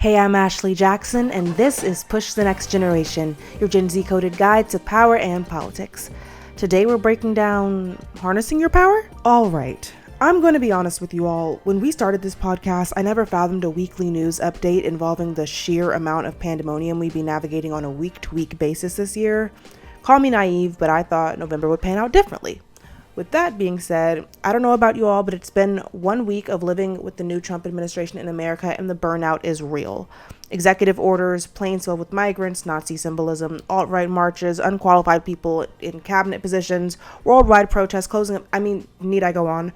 Hey, I'm Ashley Jackson, and this is Push the Next Generation, your Gen Z coded guide to power and politics. Today we're breaking down harnessing your power? All right. I'm going to be honest with you all. When we started this podcast, I never fathomed a weekly news update involving the sheer amount of pandemonium we'd be navigating on a week-to-week basis this year. Call me naive, but I thought November would pan out differently. With that being said, I don't know about you all, but it's been 1 week of living with the new Trump administration in America, and the burnout is real. Executive orders, planes filled with migrants, Nazi symbolism, alt-right marches, unqualified people in cabinet positions, worldwide protests closing up. Need I go on?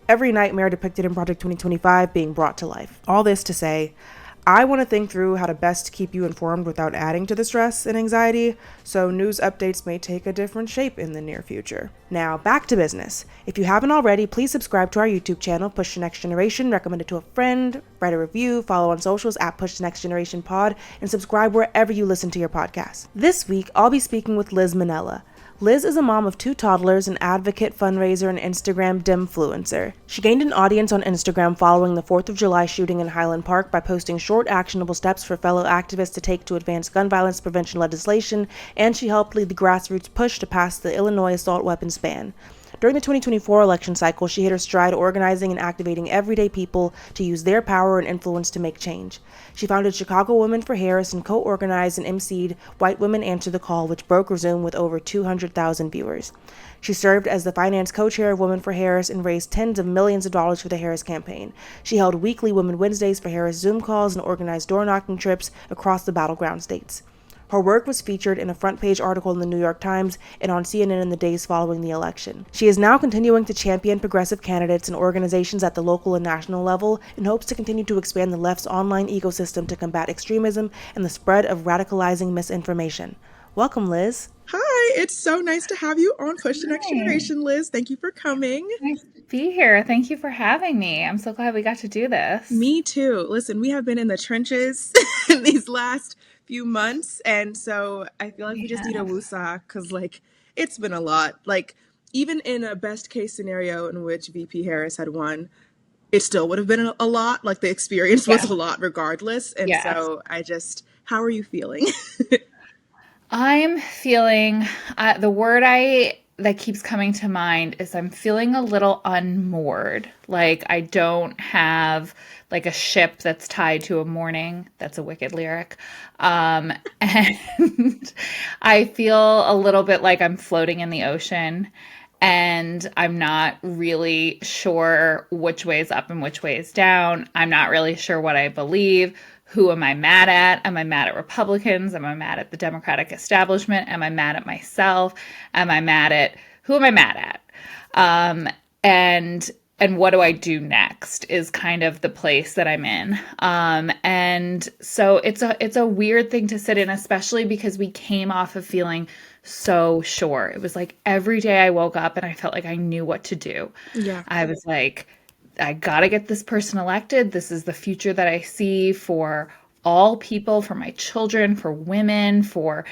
Every nightmare depicted in Project 2025 being brought to life. All this to say, I want to think through how to best keep you informed without adding to the stress and anxiety, so news updates may take a different shape in the near future. Now, back to business. If you haven't already, please subscribe to our YouTube channel, Push the Next Generation, recommend it to a friend, write a review, follow on socials at Push the Next Generation Pod, and subscribe wherever you listen to your podcast. This week, I'll be speaking with Liz Minnella. Liz is a mom of 2 toddlers, an advocate, fundraiser, and Instagram dimfluencer. She gained an audience on Instagram following the 4th of July shooting in Highland Park by posting short, actionable steps for fellow activists to take to advance gun violence prevention legislation, and she helped lead the grassroots push to pass the Illinois assault weapons ban. During the 2024 election cycle, she hit her stride organizing and activating everyday people to use their power and influence to make change. She founded Chicago Women for Harris and co-organized and emceed White Women Answer the Call, which broke her Zoom with over 200,000 viewers. She served as the finance co-chair of Women for Harris and raised tens of millions of dollars for the Harris campaign. She held weekly Women Wednesdays for Harris Zoom calls and organized door-knocking trips across the battleground states. Her work was featured in a front-page article in the New York Times and on CNN in the days following the election. She is now continuing to champion progressive candidates and organizations at the local and national level and hopes to continue to expand the left's online ecosystem to combat extremism and the spread of radicalizing misinformation. Welcome, Liz. Hi, it's so nice to have you on Push the Next Generation, Liz. Thank you for coming. Nice to be here. Thank you for having me. I'm so glad we got to do this. Me too. Listen, we have been in the trenches in these last few months, and so I feel like we just need a woosah because, it's been a lot. Even in a best case scenario in which VP Harris had won, it still would have been a lot. The experience was a lot regardless. And so how are you feeling? I'm feeling, the word that keeps coming to mind is I'm feeling a little unmoored. I don't have a ship that's tied to a morning. That's a Wicked lyric. And I feel a little bit like I'm floating in the ocean and I'm not really sure which way is up and which way is down. I'm not really sure what I believe. Who am I mad at? Am I mad at Republicans? Am I mad at the Democratic establishment? Am I mad at myself? Who am I mad at? And what do I do next is kind of the place that I'm in. And so it's a weird thing to sit in, especially because we came off of feeling so sure. It was every day I woke up and I felt like I knew what to do. Yeah. I was like, I gotta get this person elected. This is the future that I see for all people, for my children, for women, for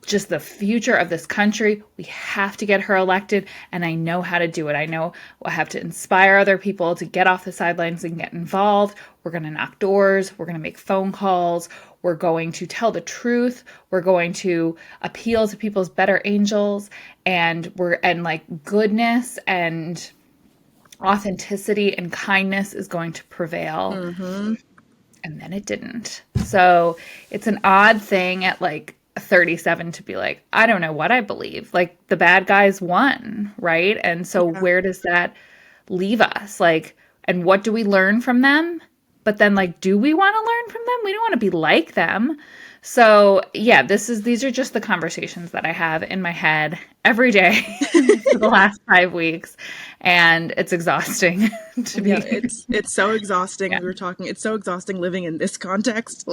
just the future of this country. We have to get her elected, and I know how to do it. I know I have to inspire other people to get off the sidelines and get involved. We're going to knock doors. We're going to make phone calls. We're going to tell the truth. We're going to appeal to people's better angels, and goodness and authenticity and kindness is going to prevail. Mm-hmm. And then it didn't. So it's an odd thing at 37 to be I don't know what I believe. The bad guys won, right? And so where does that leave us? And what do we learn from them? But then do we want to learn from them? We don't want to be like them. So yeah, these are just the conversations that I have in my head every day for the last 5 weeks. And it's exhausting to be. Yeah, it's so exhausting. We were talking, it's so exhausting living in this context.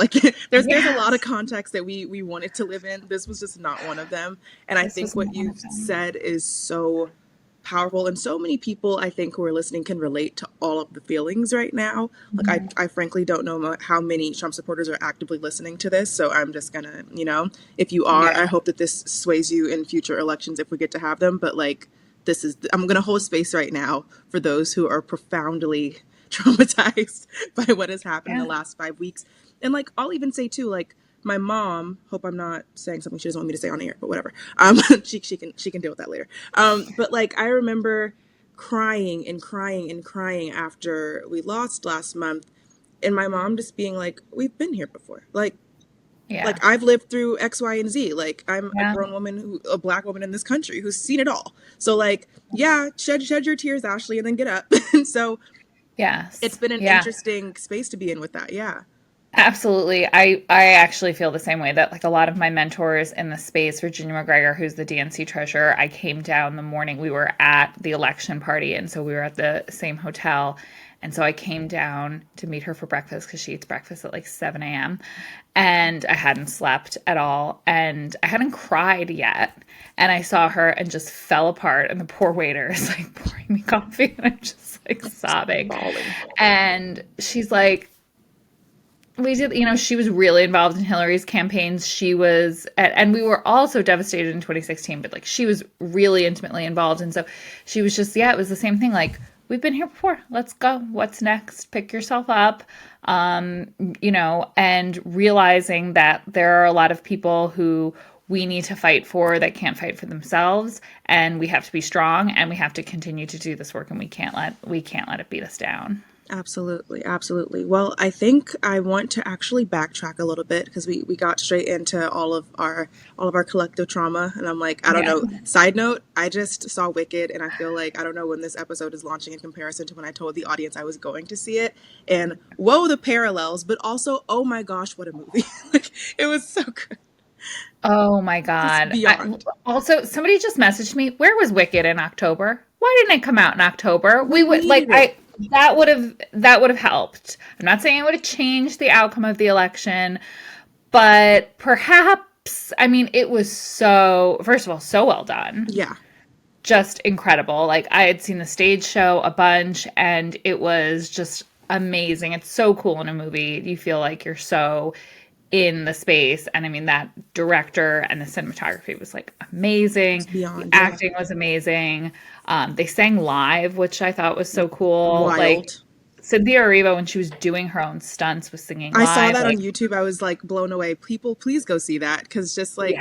There's a lot of context that we wanted to live in. This was just not one of them. And I think what you said is so powerful, and so many people I think who are listening can relate to all of the feelings right now. I frankly don't know how many Trump supporters are actively listening to this, so I'm just gonna, if you are, I hope that this sways you in future elections if we get to have them. But I'm gonna hold space right now for those who are profoundly traumatized by what has happened in the last 5 weeks. And like, I'll even say too, like, my mom, hope I'm not saying something she doesn't want me to say on air, but whatever. She can deal with that later. But like, I remember crying and crying and crying after we lost last month, and my mom just being like, "We've been here before. Yeah. I've lived through X, Y, and Z. Like, I'm a Yeah. grown woman, a black woman in this country who's seen it all. So like, yeah, shed your tears, Ashley, and then get up." And so it's Yes. been an Yeah. interesting space to be in with that. Yeah. Absolutely. I actually feel the same way that like a lot of my mentors in the space, Virginia McGregor, who's the DNC treasurer, I came down the morning we were at the election party. And so we were at the same hotel. And so I came down to meet her for breakfast because she eats breakfast at like 7 a.m. And I hadn't slept at all. And I hadn't cried yet. And I saw her and just fell apart. And the poor waiter is like pouring me coffee. And I'm just like sobbing. Bawling. And she's like, we did, she was really involved in Hillary's campaigns. She was, and we were all so devastated in 2016, but like she was really intimately involved. And so she was just, yeah, it was the same thing. Like, we've been here before. Let's go. What's next? Pick yourself up. And realizing that there are a lot of people who we need to fight for that can't fight for themselves. And we have to be strong and we have to continue to do this work, and we can't let it beat us down. Absolutely, absolutely. Well, I think I want to actually backtrack a little bit because we got straight into all of our collective trauma, and I'm like, I don't know. Side note, I just saw Wicked, and I feel like I don't know when this episode is launching in comparison to when I told the audience I was going to see it. And whoa, the parallels, but also, oh my gosh, what a movie. Like, it was so good. Oh my God. Beyond. Also, somebody just messaged me, where was Wicked in October? Why didn't it come out in October? We would like needed it. that would have helped. I'm not saying it would have changed the outcome of the election, but perhaps, I mean, it was so, first of all, so well done. Yeah. Just incredible. Like, I had seen the stage show a bunch and it was just amazing. It's so cool in a movie. You feel like you're so in the space. And I mean, that director and the cinematography was like amazing. Beyond, the acting was amazing. They sang live, which I thought was so cool. Wild. Like, Cynthia Erivo, when she was doing her own stunts, was singing live. I saw that on YouTube. I was like blown away. People, please go see that, because just like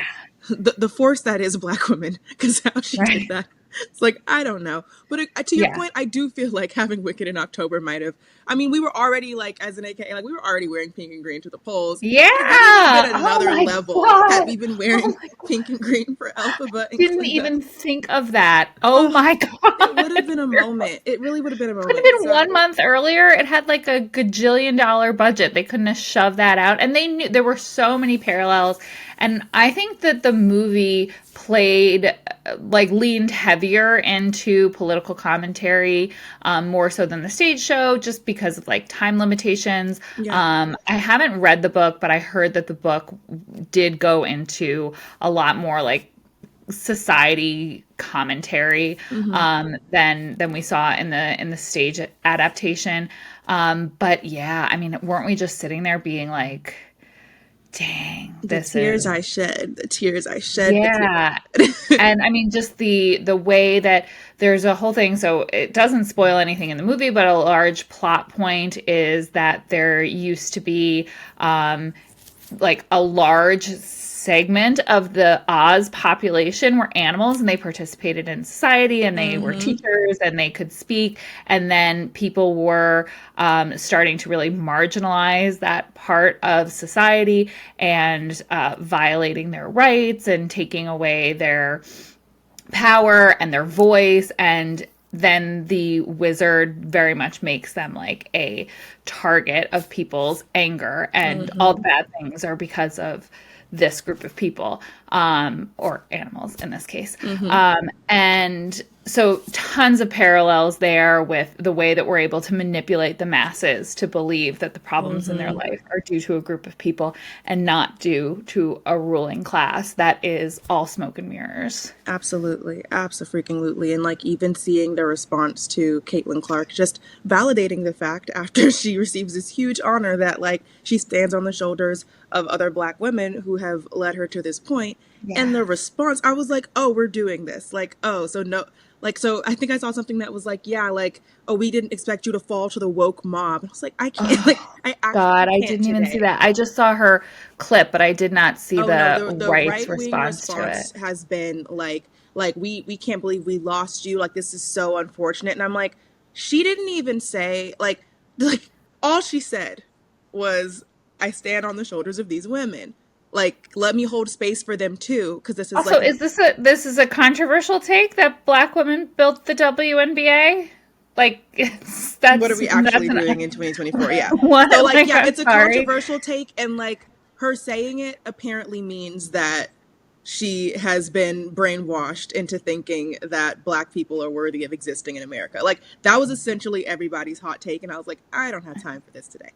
the force that is Black women, because how she did that. It's like, I don't know. But to your point, I do feel like having Wicked in October might have, I mean, we were already like, as an AKA, like we were already wearing pink and green to the polls. Yeah. But another level that we've been wearing pink and green for Elphaba. And Didn't even think of that. Oh my God. It would have been a moment. It really would have been a moment. Could have been 1 month earlier. It had like a gajillion-dollar budget. They couldn't have shoved that out. And they knew there were so many parallels. And I think that the movie leaned heavier into political commentary, more so than the stage show, just because of like time limitations. I haven't read the book, but I heard that the book did go into a lot more like society commentary than we saw in the stage adaptation. But yeah, I mean, weren't we just sitting there being like, dang, the tears I shed. Yeah. And I mean, just the way that there's a whole thing. So it doesn't spoil anything in the movie, but a large plot point is that there used to be like a large segment of the Oz population were animals, and they participated in society, and they were teachers, and they could speak. And then people were starting to really marginalize that part of society and violating their rights and taking away their power and their voice. And then the wizard very much makes them like a target of people's anger, and all the bad things are because of this group of people, or animals in this case. And so tons of parallels there with the way that we're able to manipulate the masses to believe that the problems in their life are due to a group of people and not due to a ruling class that is all smoke and mirrors. Absolutely. Abso-freaking-lutely. And like even seeing the response to Caitlin Clark, just validating the fact after she receives this huge honor that like she stands on the shoulders of other Black women who have led her to this point. And the response, I was like, oh, we're doing this. Like, oh, so no, Like, so I think I saw something that was like, yeah, like, oh, we didn't expect you to fall to the woke mob. I was like, I can't, like, Oh, I actually God, I can't didn't even see today. that. I just saw her clip, but I did not see Oh no, the the right's right wing response to it. response has been like we can't believe we lost you. Like, this is so unfortunate. And I'm like, she didn't even say like all she said was, I stand on the shoulders of these women. Like, let me hold space for them too, because this is Also, like, is this a controversial take that black women built the WNBA? Like, what are we that's actually doing in 2024? Yeah. what? So like, Like, yeah, I'm it's a sorry. controversial take, and like her saying it apparently means that she has been brainwashed into thinking that black people are worthy of existing in America. Like, that was essentially everybody's hot take, and I was like, I don't have time for this today.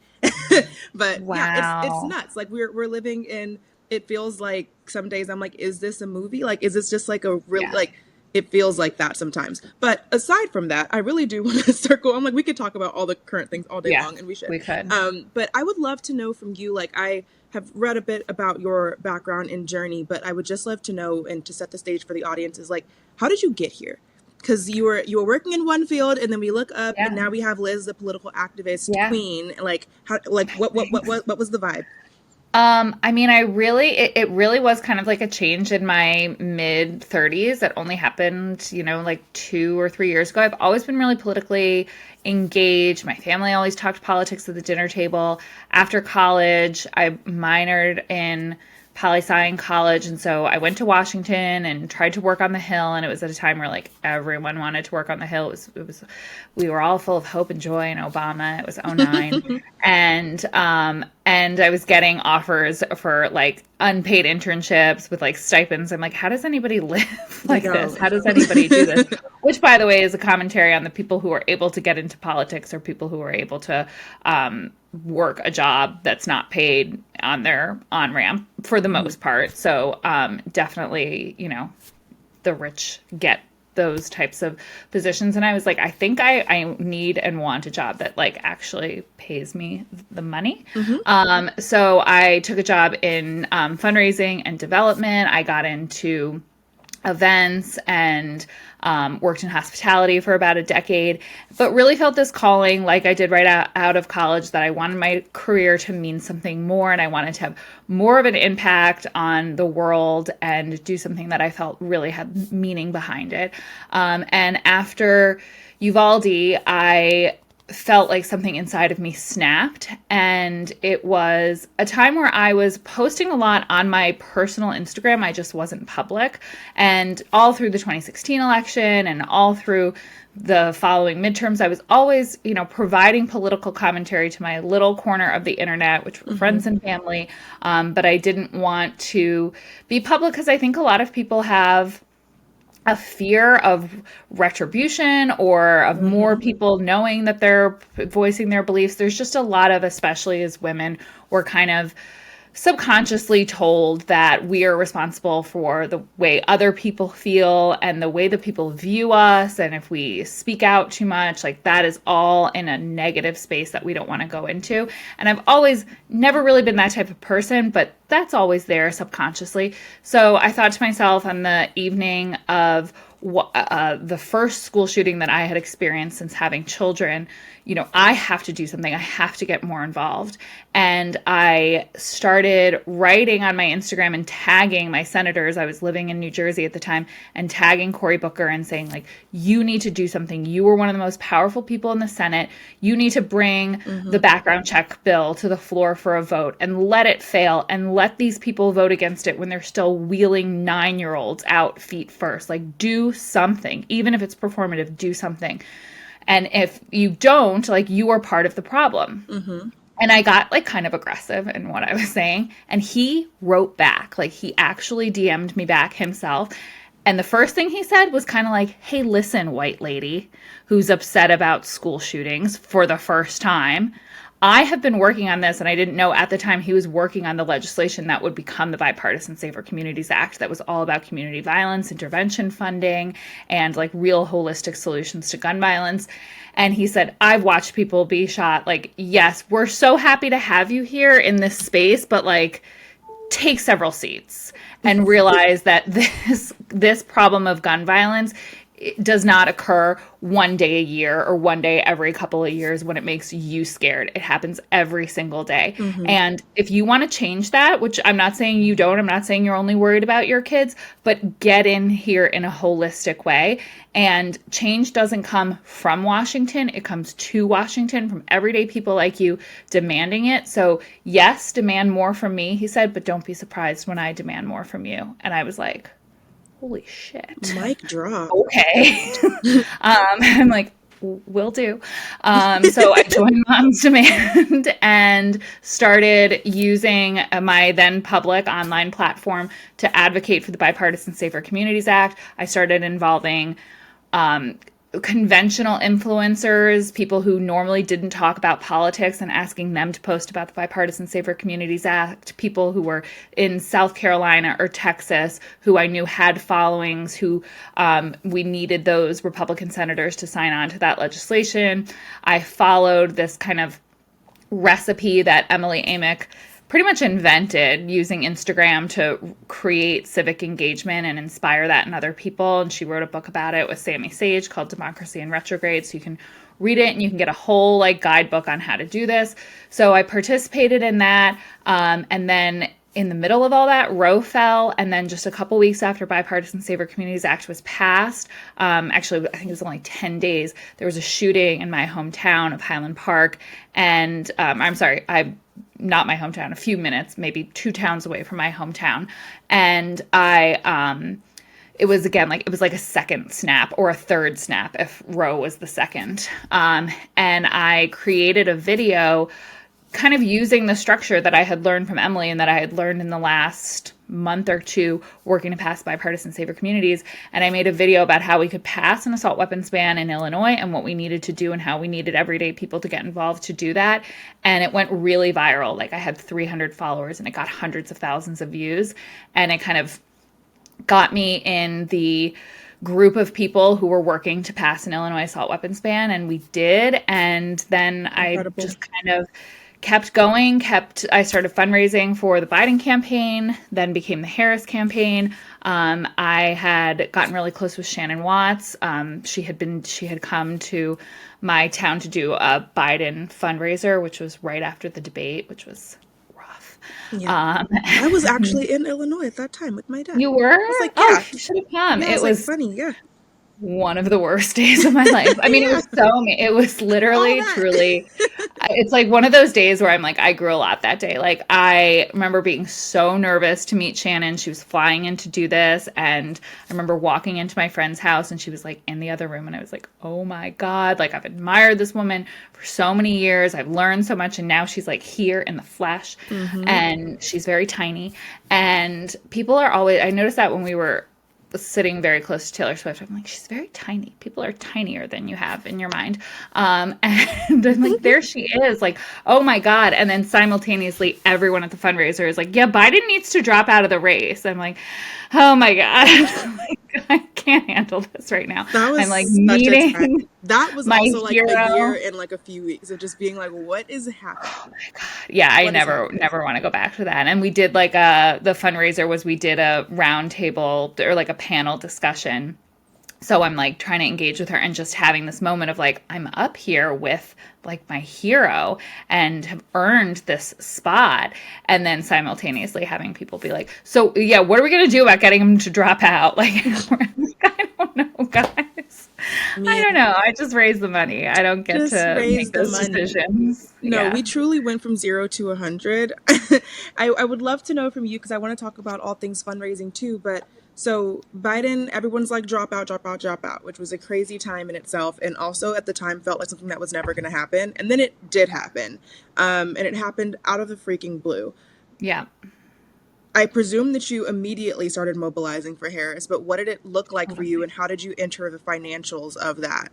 But yeah, it's Wow. nuts. Like, we're living in, it feels like some days I'm like, is this a movie? Like, is this just like a real, Yeah. like, it feels like that sometimes. But aside from that, I really do want to circle. I'm like, we could talk about all the current things all day Yeah, long, and we should. we could. But I would love to know from you, like, I have read a bit about your background and journey, but I would just love to know, and to set the stage for the audience, is like, how did you get here? Because you were working in one field, and then we look up, and Yeah. now we have Liz, the political activist Yeah. queen. Like, how, like, what was the vibe? I mean, it really was kind of like a change in my mid 30s that only happened, like 2 or 3 years ago. I've always been really politically engaged. My family always talked politics at the dinner table. After college, I minored in poli-sci in college, and so I went to Washington and tried to work on the Hill, and it was at a time where like everyone wanted to work on the Hill. It was we were all full of hope and joy in Obama. It was '09. And I was getting offers for like unpaid internships with like stipends. I'm like, how does anybody live like this? How does anybody do this? Which, by the way, is a commentary on the people who are able to get into politics, or people who are able to work a job that's not paid on their on ramp for the most part. So definitely, the rich get those types of positions. And I was like, I think I need and want a job that like actually pays me the money. So I took a job in fundraising and development. I got into events and worked in hospitality for about a decade, but really felt this calling, like I did right out of college, that I wanted my career to mean something more, and I wanted to have more of an impact on the world and do something that I felt really had meaning behind it. And after Uvalde, I felt like something inside of me snapped, and it was a time where I was posting a lot on my personal Instagram. I just wasn't public, and all through the 2016 election and all through the following midterms, I was always, providing political commentary to my little corner of the internet, which were friends and family, but I didn't want to be public because I think a lot of people have a fear of retribution, or of more people knowing that they're voicing their beliefs. There's just a lot of, especially as women, we're kind of subconsciously told that we are responsible for the way other people feel and the way that people view us. And if we speak out too much, like that is all in a negative space that we don't want to go into. And I've always never really been that type of person, but that's always there subconsciously. So I thought to myself on the evening of the first school shooting that I had experienced since having children, I have to do something. I have to get more involved. And I started writing on my Instagram and tagging my senators. I was living in New Jersey at the time, and tagging Cory Booker and saying, like, you need to do something. You were one of the most powerful people in the Senate. You need to bring the background check bill to the floor for a vote and let it fail, and let these people vote against it when they're still wheeling 9-year-olds out feet first. Like, do something. Even if it's performative, do something. And if you don't, like, you are part of the problem. And I got like kind of aggressive in what I was saying. And he wrote back, like he actually DM'd me back himself. And the first thing he said was kind of like, hey, listen, white lady who's upset about school shootings for the first time. I have been working on this, and I didn't know at the time he was working on the legislation that would become the Bipartisan Safer Communities Act that was all about community violence, intervention funding, and like real holistic solutions to gun violence. And he said, I've watched people be shot. Like, yes, we're so happy to have you here in this space, but like, take several seats and realize that this problem of gun violence it does not occur one day a year or one day every couple of years when it makes you scared. It happens every single day. And if you want to change that, which I'm not saying you don't, I'm not saying you're only worried about your kids, but get in here in a holistic way. And change doesn't come from Washington. It comes to Washington from everyday people like you demanding it. So yes, demand more from me, he said, but don't be surprised when I demand more from you. And I was like, holy shit. Mic drop. Okay. I'm like, will do. So I joined Moms Demand and started using my then public online platform to advocate for the Bipartisan Safer Communities Act. I started involving conventional influencers, people who normally didn't talk about politics, and asking them to post about the Bipartisan Safer Communities Act, people who were in South Carolina or Texas who I knew had followings, who we needed those Republican senators to sign on to that legislation. I followed this kind of recipe that Emily Amick pretty much invented, using Instagram to create civic engagement and inspire that in other people. And she wrote a book about it with Sammy Sage called Democracy in Retrograde. So you can read it and you can get a whole like guidebook on how to do this. So I participated in that. And then in the middle of all that, Roe fell. And then just a couple weeks after Bipartisan Safer Communities Act was passed, actually, I think it was only 10 days, there was a shooting in my hometown of Highland Park. And not my hometown, a few minutes, maybe 2 towns away from my hometown. And it was like a second snap or a third snap if Roe was the second. And I created a video kind of using the structure that I had learned from Emily and that I had learned in the last month or two working to pass Bipartisan Safer Communities. And I made a video about how we could pass an assault weapons ban in Illinois and what we needed to do and how we needed everyday people to get involved to do that. And it went really viral. Like I had 300 followers and it got hundreds of thousands of views. And it kind of got me in the group of people who were working to pass an Illinois assault weapons ban. And we did. And then Incredible. I just kind of kept going, I started fundraising for the Biden campaign, then became the Harris campaign. I had gotten really close with Shannon Watts. She had come to my town to do a Biden fundraiser, which was right after the debate, which was rough. Yeah. I was actually in Illinois at that time with my dad. You were? I was like, Oh, yeah. you should have come. Yeah, It was funny, yeah. one of the worst days of my life. I mean, it was literally, truly, it's like one of those days where I'm like, I grew a lot that day. Like, I remember being so nervous to meet Shannon. She was flying in to do this. And I remember walking into my friend's house and she was like in the other room. And I was like, oh my God, like I've admired this woman for so many years. I've learned so much. And now she's like here in the flesh and she's very tiny. And people are always, I noticed that when we were sitting very close to Taylor Swift, I'm like, she's very tiny. People are tinier than you have in your mind. And I'm like, there she is, like, oh my God. And then simultaneously, everyone at the fundraiser is like, yeah, Biden needs to drop out of the race. I'm like, oh my God. I can't handle this right now. That was I'm like meeting. That was my also like hero. a year and like a few weeks of just being like, what is happening? Oh my God. Yeah, I never want to go back to that. And we did like the fundraiser was we did a round table or like a panel discussion. So I'm like trying to engage with her and just having this moment of like, I'm up here with like my hero and have earned this spot. And then simultaneously having people be like, so yeah, what are we going to do about getting him to drop out? Like, I don't know, guys. I don't know. I just raise the money. I don't get to make those decisions. No, we truly went from 0 to 100. I would love to know from you, because I want to talk about all things fundraising too. But so Biden, everyone's like, drop out, which was a crazy time in itself. And also at the time felt like something that was never going to happen. And then it did happen. And it happened out of the freaking blue. Yeah. I presume that you immediately started mobilizing for Harris, but what did it look like for you and how did you enter the financials of that?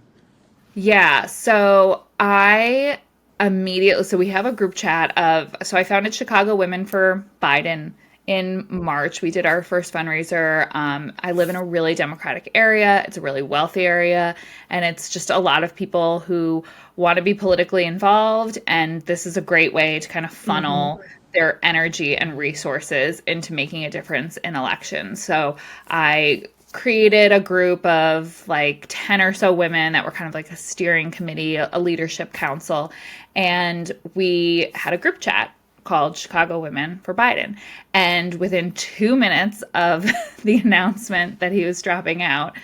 Yeah, so I immediately, so we have a group chat so I founded Chicago Women for Biden in March. We did our first fundraiser. I live in a really Democratic area. It's a really wealthy area, and it's just a lot of people who want to be politically involved, and this is a great way to kind of funnel their energy and resources into making a difference in elections. So I created a group of like 10 or so women that were kind of like a steering committee, a leadership council. And we had a group chat called Chicago Women for Biden. And within 2 minutes of the announcement that he was dropping out,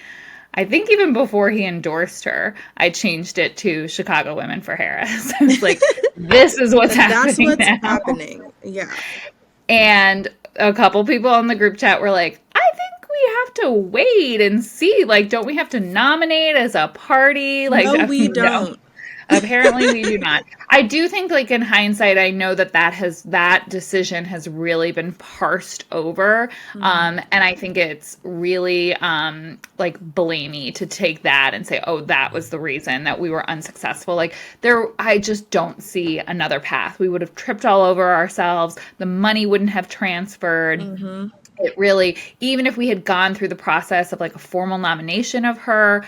I think even before he endorsed her, I changed it to Chicago Women for Harris. I was like, this is what's happening. That's what's now. happening. Yeah. And a couple people on the group chat were like, I think we have to wait and see. Like, don't we have to nominate as a party? Like, No, we don't. Apparently we do not. I do think, like, in hindsight, I know that decision has really been parsed over. And I think it's really like blamey to take that and say, oh, that was the reason that we were unsuccessful. Like, I just don't see another path. We would have tripped all over ourselves. The money wouldn't have transferred. It really, even if we had gone through the process of like a formal nomination of her,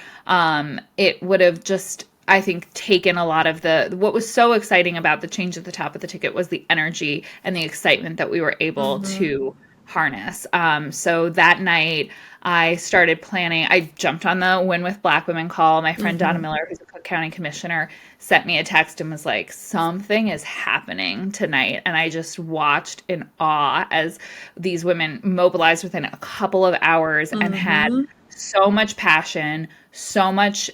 it would have just, I think, taken a lot of what was so exciting about the change at the top of the ticket was the energy and the excitement that we were able to harness. So that night I started planning. I jumped on the Win with Black Women call. My friend Donna Miller, who's a Cook County commissioner, sent me a text and was like, something is happening tonight. And I just watched in awe as these women mobilized within a couple of hours and had so much passion, so much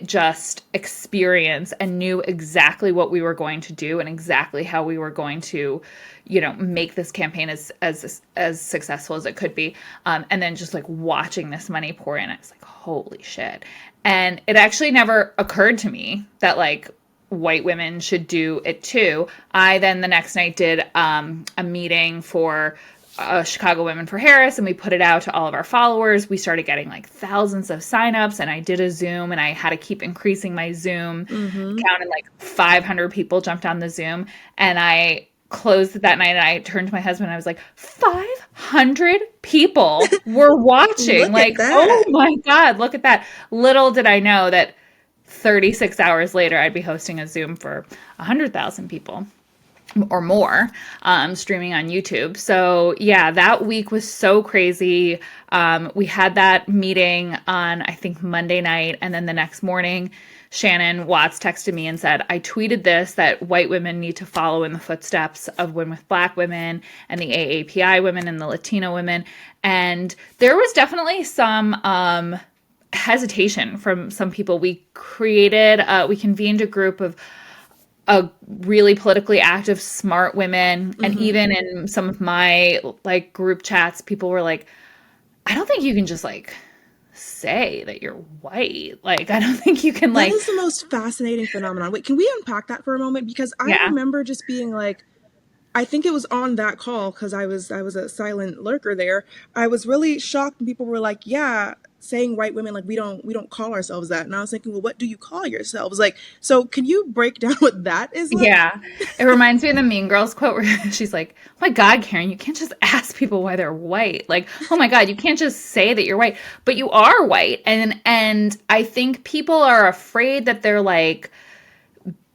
just experience, and knew exactly what we were going to do and exactly how we were going to, make this campaign as successful as it could be. And then just like watching this money pour in, I was like, holy shit. And it actually never occurred to me that like white women should do it too. I then the next night did a meeting for Chicago Women for Harris, and we put it out to all of our followers. We started getting like thousands of signups, and I did a Zoom, and I had to keep increasing my Zoom count, and like 500 people jumped on the Zoom, and I closed that night, and I turned to my husband, and I was like, 500 people were watching. Like, oh my God, look at that. Little did I know that 36 hours later, I'd be hosting a Zoom for 100,000 people. Or more, streaming on YouTube. So yeah, that week was so crazy. We had that meeting on, I think, Monday night. And then the next morning, Shannon Watts texted me and said, I tweeted this, that white women need to follow in the footsteps of Win with Black Women and the AAPI women and the Latino women. And there was definitely some hesitation from some people. We convened a group of really politically active, smart women. And even in some of my like group chats, people were like, I don't think you can just like say that you're white. Like, I don't think you can like. That is the most fascinating phenomenon. Wait, can we unpack that for a moment? Because I remember just being like, I think it was on that call, because I was a silent lurker there. I was really shocked when people were like, yeah, saying white women, like we don't call ourselves that. And I was thinking, well, what do you call yourselves? Like, so can you break down what that is like? Yeah. It reminds me of the Mean Girls quote where she's like, oh my God, Karen, you can't just ask people why they're white. Like, oh my God, you can't just say that you're white, but you are white. And I think people are afraid that they're like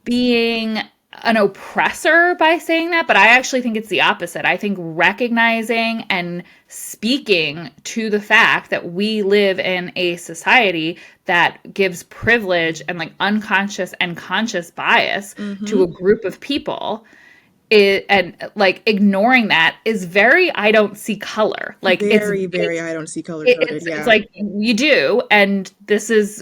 being an oppressor by saying that, but I actually think it's the opposite. I think recognizing and speaking to the fact that we live in a society that gives privilege and like unconscious and conscious bias to a group of people, and like ignoring that is very I don't see color. Like very I don't see color coded. It's like you do, and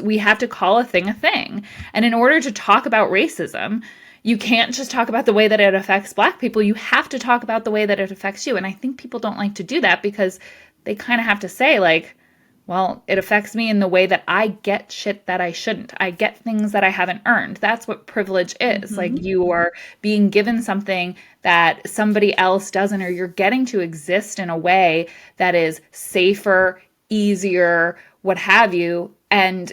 we have to call a thing. And in order to talk about racism, you can't just talk about the way that it affects Black people. You have to talk about the way that it affects you. And I think people don't like to do that because they kind of have to say like, well, it affects me in the way that I get shit that I shouldn't. I get things that I haven't earned. That's what privilege is. Like you are being given something that somebody else doesn't, or you're getting to exist in a way that is safer, easier, what have you. And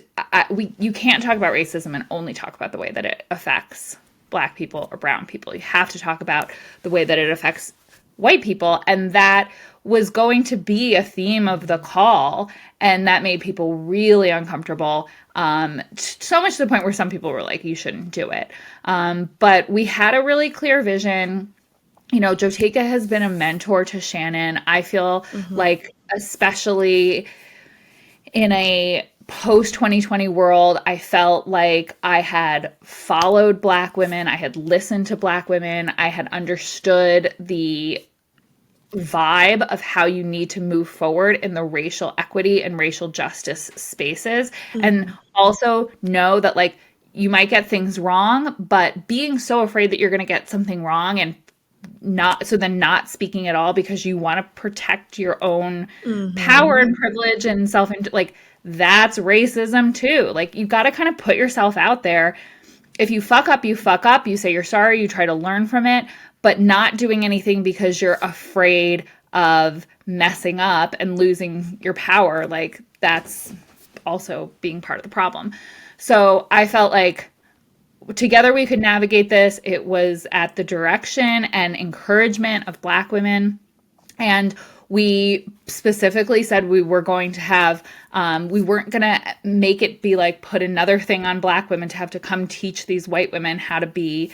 you can't talk about racism and only talk about the way that it affects Black people or brown people. You have to talk about the way that it affects white people. And that was going to be a theme of the call. And that made people really uncomfortable. So much to the point where some people were like, you shouldn't do it. But we had a really clear vision. You know, Joteka has been a mentor to Shannon. I feel like, especially in a post 2020 world, I felt like I had followed Black women, I had listened to Black women, I had understood the vibe of how you need to move forward in the racial equity and racial justice spaces. And also know that like you might get things wrong, but being so afraid that you're going to get something wrong and not speaking at all because you want to protect your own power and privilege and like that's racism too. Like you got to kind of put yourself out there. If you fuck up, you fuck up, you say you're sorry, you try to learn from it, but not doing anything because you're afraid of messing up and losing your power. Like that's also being part of the problem. So I felt like together we could navigate this. It was at the direction and encouragement of Black women. And we specifically said we were going to have, we weren't going to make it be like put another thing on Black women to have to come teach these white women how to be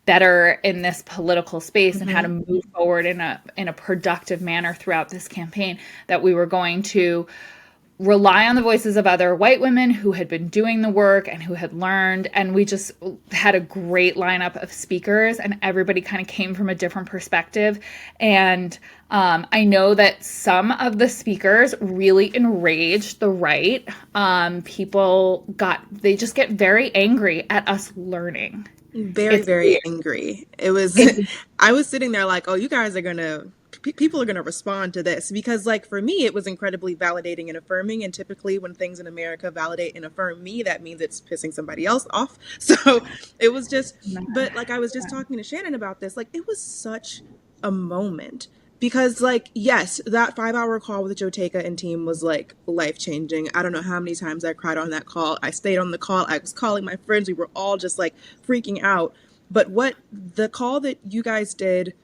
better in this political space and how to move forward in a productive manner throughout this campaign, that we were going to rely on the voices of other white women who had been doing the work and who had learned. And we just had a great lineup of speakers and everybody kind of came from a different perspective. And I know that some of the speakers really enraged the right. They just get very angry at us learning. Very, very angry. It was, I was sitting there like, oh, you guys are going to, people are going to respond to this, because like for me, it was incredibly validating and affirming. And typically when things in America validate and affirm me, that means it's pissing somebody else off. So it was just, but like I was just talking to Shannon about this, like it was such a moment. Because like, yes, that 5-hour call with Joteka and team was like life-changing. I don't know how many times I cried on that call. I stayed on the call. I was calling my friends. We were all just like freaking out. But what the call that you guys did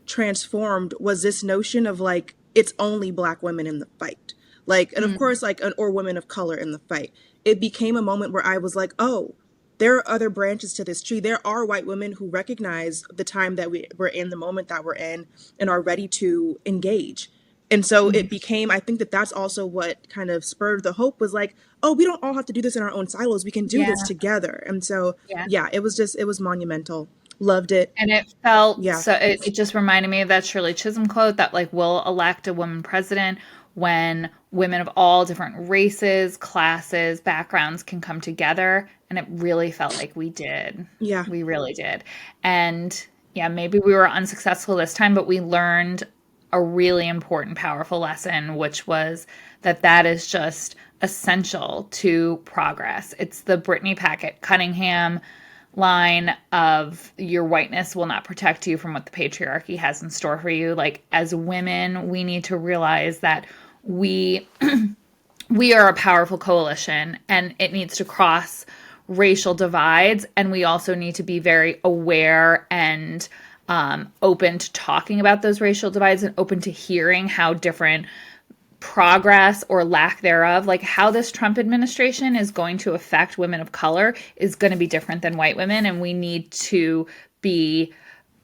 transformed was this notion of like, it's only Black women in the fight. Like, and of course, like, or women of color in the fight. It became a moment where I was like, oh, there are other branches to this tree. There are white women who recognize the time that we're in, the moment that we're in, and are ready to engage. And so it became, I think that that's also what kind of spurred the hope, was like, oh, we don't all have to do this in our own silos. We can do this together. And so, it was monumental. Loved it. And it felt, so it just reminded me of that Shirley Chisholm quote that like, we'll elect a woman president when women of all different races, classes, backgrounds can come together. And it really felt like we did. Yeah. We really did. And maybe we were unsuccessful this time, but we learned a really important, powerful lesson, which was that is just essential to progress. It's the Brittany Packett Cunningham line of your whiteness will not protect you from what the patriarchy has in store for you. Like as women, we need to realize that we are a powerful coalition and it needs to cross racial divides. And we also need to be very aware and open to talking about those racial divides and open to hearing how different progress or lack thereof, like how this Trump administration is going to affect women of color, is going to be different than white women. And we need to be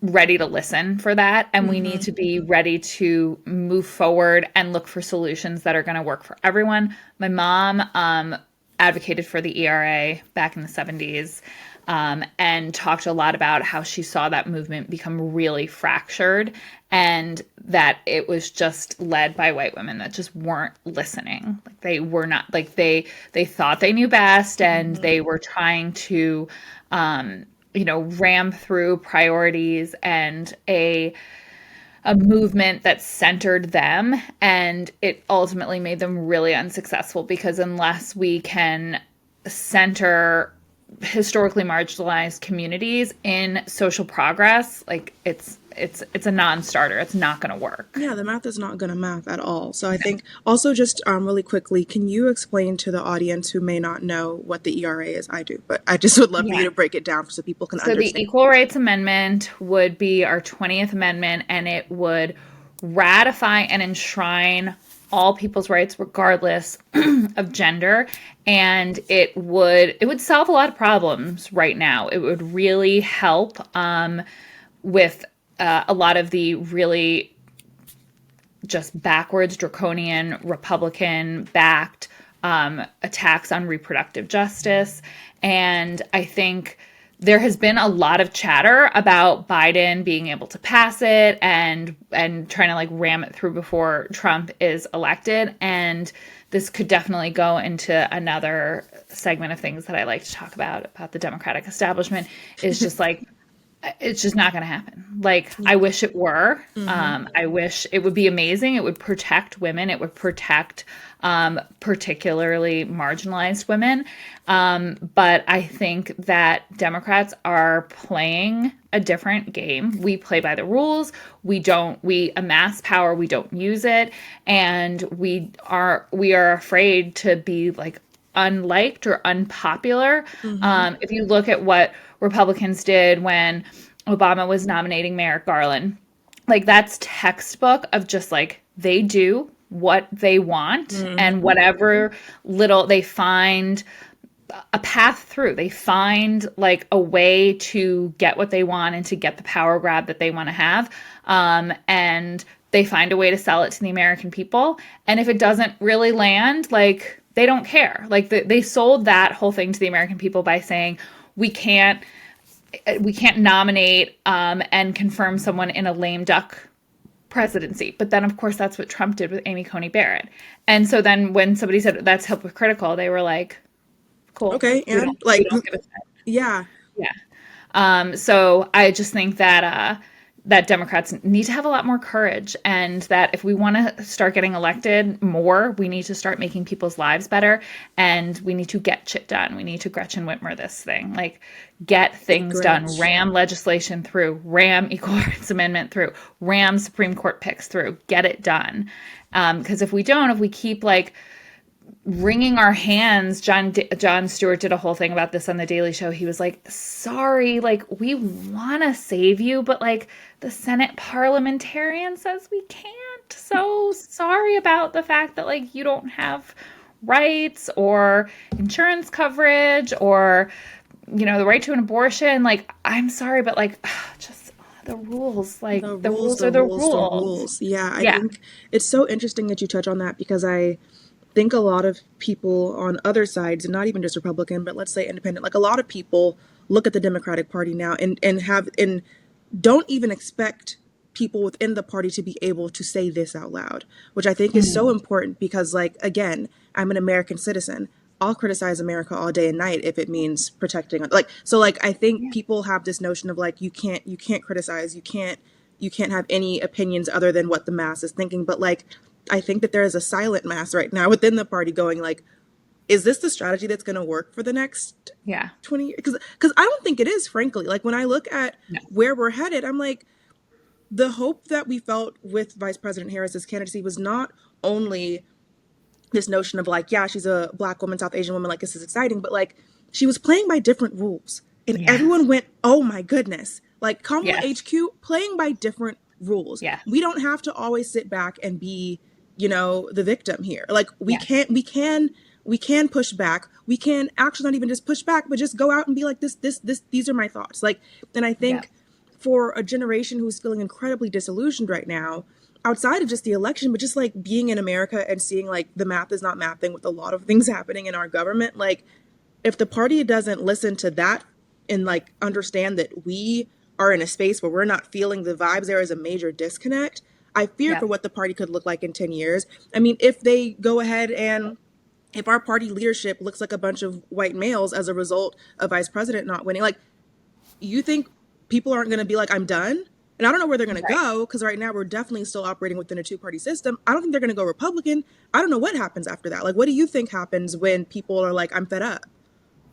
ready to listen for that. And we need to be ready to move forward and look for solutions that are going to work for everyone. My mom advocated for the ERA back in the 70s. And talked a lot about how she saw that movement become really fractured and that it was just led by white women that just weren't listening. Like they were not, like they thought they knew best and they were trying to, ram through priorities and a movement that centered them. And it ultimately made them really unsuccessful, because unless we can center historically marginalized communities in social progress, like it's a non-starter. It's not going to work. Yeah, the math is not going to math at all. So I think also just really quickly, can you explain to the audience who may not know what the ERA is? I do, but I just would love for you to break it down so people can understand. So the Equal Rights Amendment would be our 20th Amendment, and it would ratify and enshrine all people's rights regardless of gender, and it would solve a lot of problems right now. It would really help with a lot of the really just backwards, draconian, Republican-backed attacks on reproductive justice. And I think there has been a lot of chatter about Biden being able to pass it and trying to like ram it through before Trump is elected. And this could definitely go into another segment of things that I like to talk about the Democratic establishment, is just like, it's just not going to happen. Like, I wish it were. I wish it would be amazing. It would protect women. It would protect particularly marginalized women. But I think that Democrats are playing a different game. We play by the rules. We amass power. We don't use it. And we are afraid to be like unliked or unpopular. If you look at what Republicans did when Obama was nominating Merrick Garland, like that's textbook of just like they do what they want and whatever little they find a path through. They find like a way to get what they want and to get the power grab that they want to have. And they find a way to sell it to the American people. And if it doesn't really land, like they don't care. Like they sold that whole thing to the American people by saying, we can't nominate and confirm someone in a lame duck presidency. But then, of course, that's what Trump did with Amy Coney Barrett. And so then when somebody said that's hypocritical, they were like, cool. Okay. And we don't give a shit. yeah. Yeah. So I just think that that Democrats need to have a lot more courage, and that if we want to start getting elected more, we need to start making people's lives better, and we need to get shit done. We need to Gretchen Whitmer this thing, like get things done, ram legislation through, ram Equal Rights Amendment through, ram Supreme Court picks through, get it done. Because if we keep like wringing our hands. Jon Stewart did a whole thing about this on The Daily Show. He was like, sorry, like we want to save you, but like the Senate parliamentarian says we can't. So sorry about the fact that like you don't have rights or insurance coverage or, you know, the right to an abortion. Like, I'm sorry, but like just the rules, like the rules are the rules. Yeah, I think it's so interesting that you touch on that, because I think a lot of people on other sides, and not even just Republican, but let's say independent, like a lot of people look at the Democratic Party now and don't even expect people within the party to be able to say this out loud, which I think is so important, because like, again, I'm an American citizen. I'll criticize America all day and night if it means protecting, like, so like I think people have this notion of like you can't criticize, you can't have any opinions other than what the mass is thinking. But like, I think that there is a silent mass right now within the party going like, is this the strategy that's going to work for the next 20 years? Because I don't think it is, frankly. Like when I look at where we're headed, I'm like, the hope that we felt with Vice President Harris's candidacy was not only this notion of like, yeah, she's a Black woman, South Asian woman, like this is exciting, but like she was playing by different rules. And everyone went, oh my goodness, like Kamala HQ playing by different rules. We don't have to always sit back and be, you know, the victim here. Like we can push back. We can actually not even just push back, but just go out and be like, these are my thoughts. Like, and I think for a generation who's feeling incredibly disillusioned right now, outside of just the election, but just like being in America and seeing like the math is not mathing with a lot of things happening in our government. Like if the party doesn't listen to that and like understand that we are in a space where we're not feeling the vibes, there is a major disconnect. I fear for what the party could look like in 10 years. I mean, if they go ahead and if our party leadership looks like a bunch of white males as a result of vice president not winning, like, you think people aren't going to be like, I'm done? And I don't know where they're going to go, because right now we're definitely still operating within a two-party system. I don't think they're going to go Republican. I don't know what happens after that. Like, what do you think happens when people are like, I'm fed up?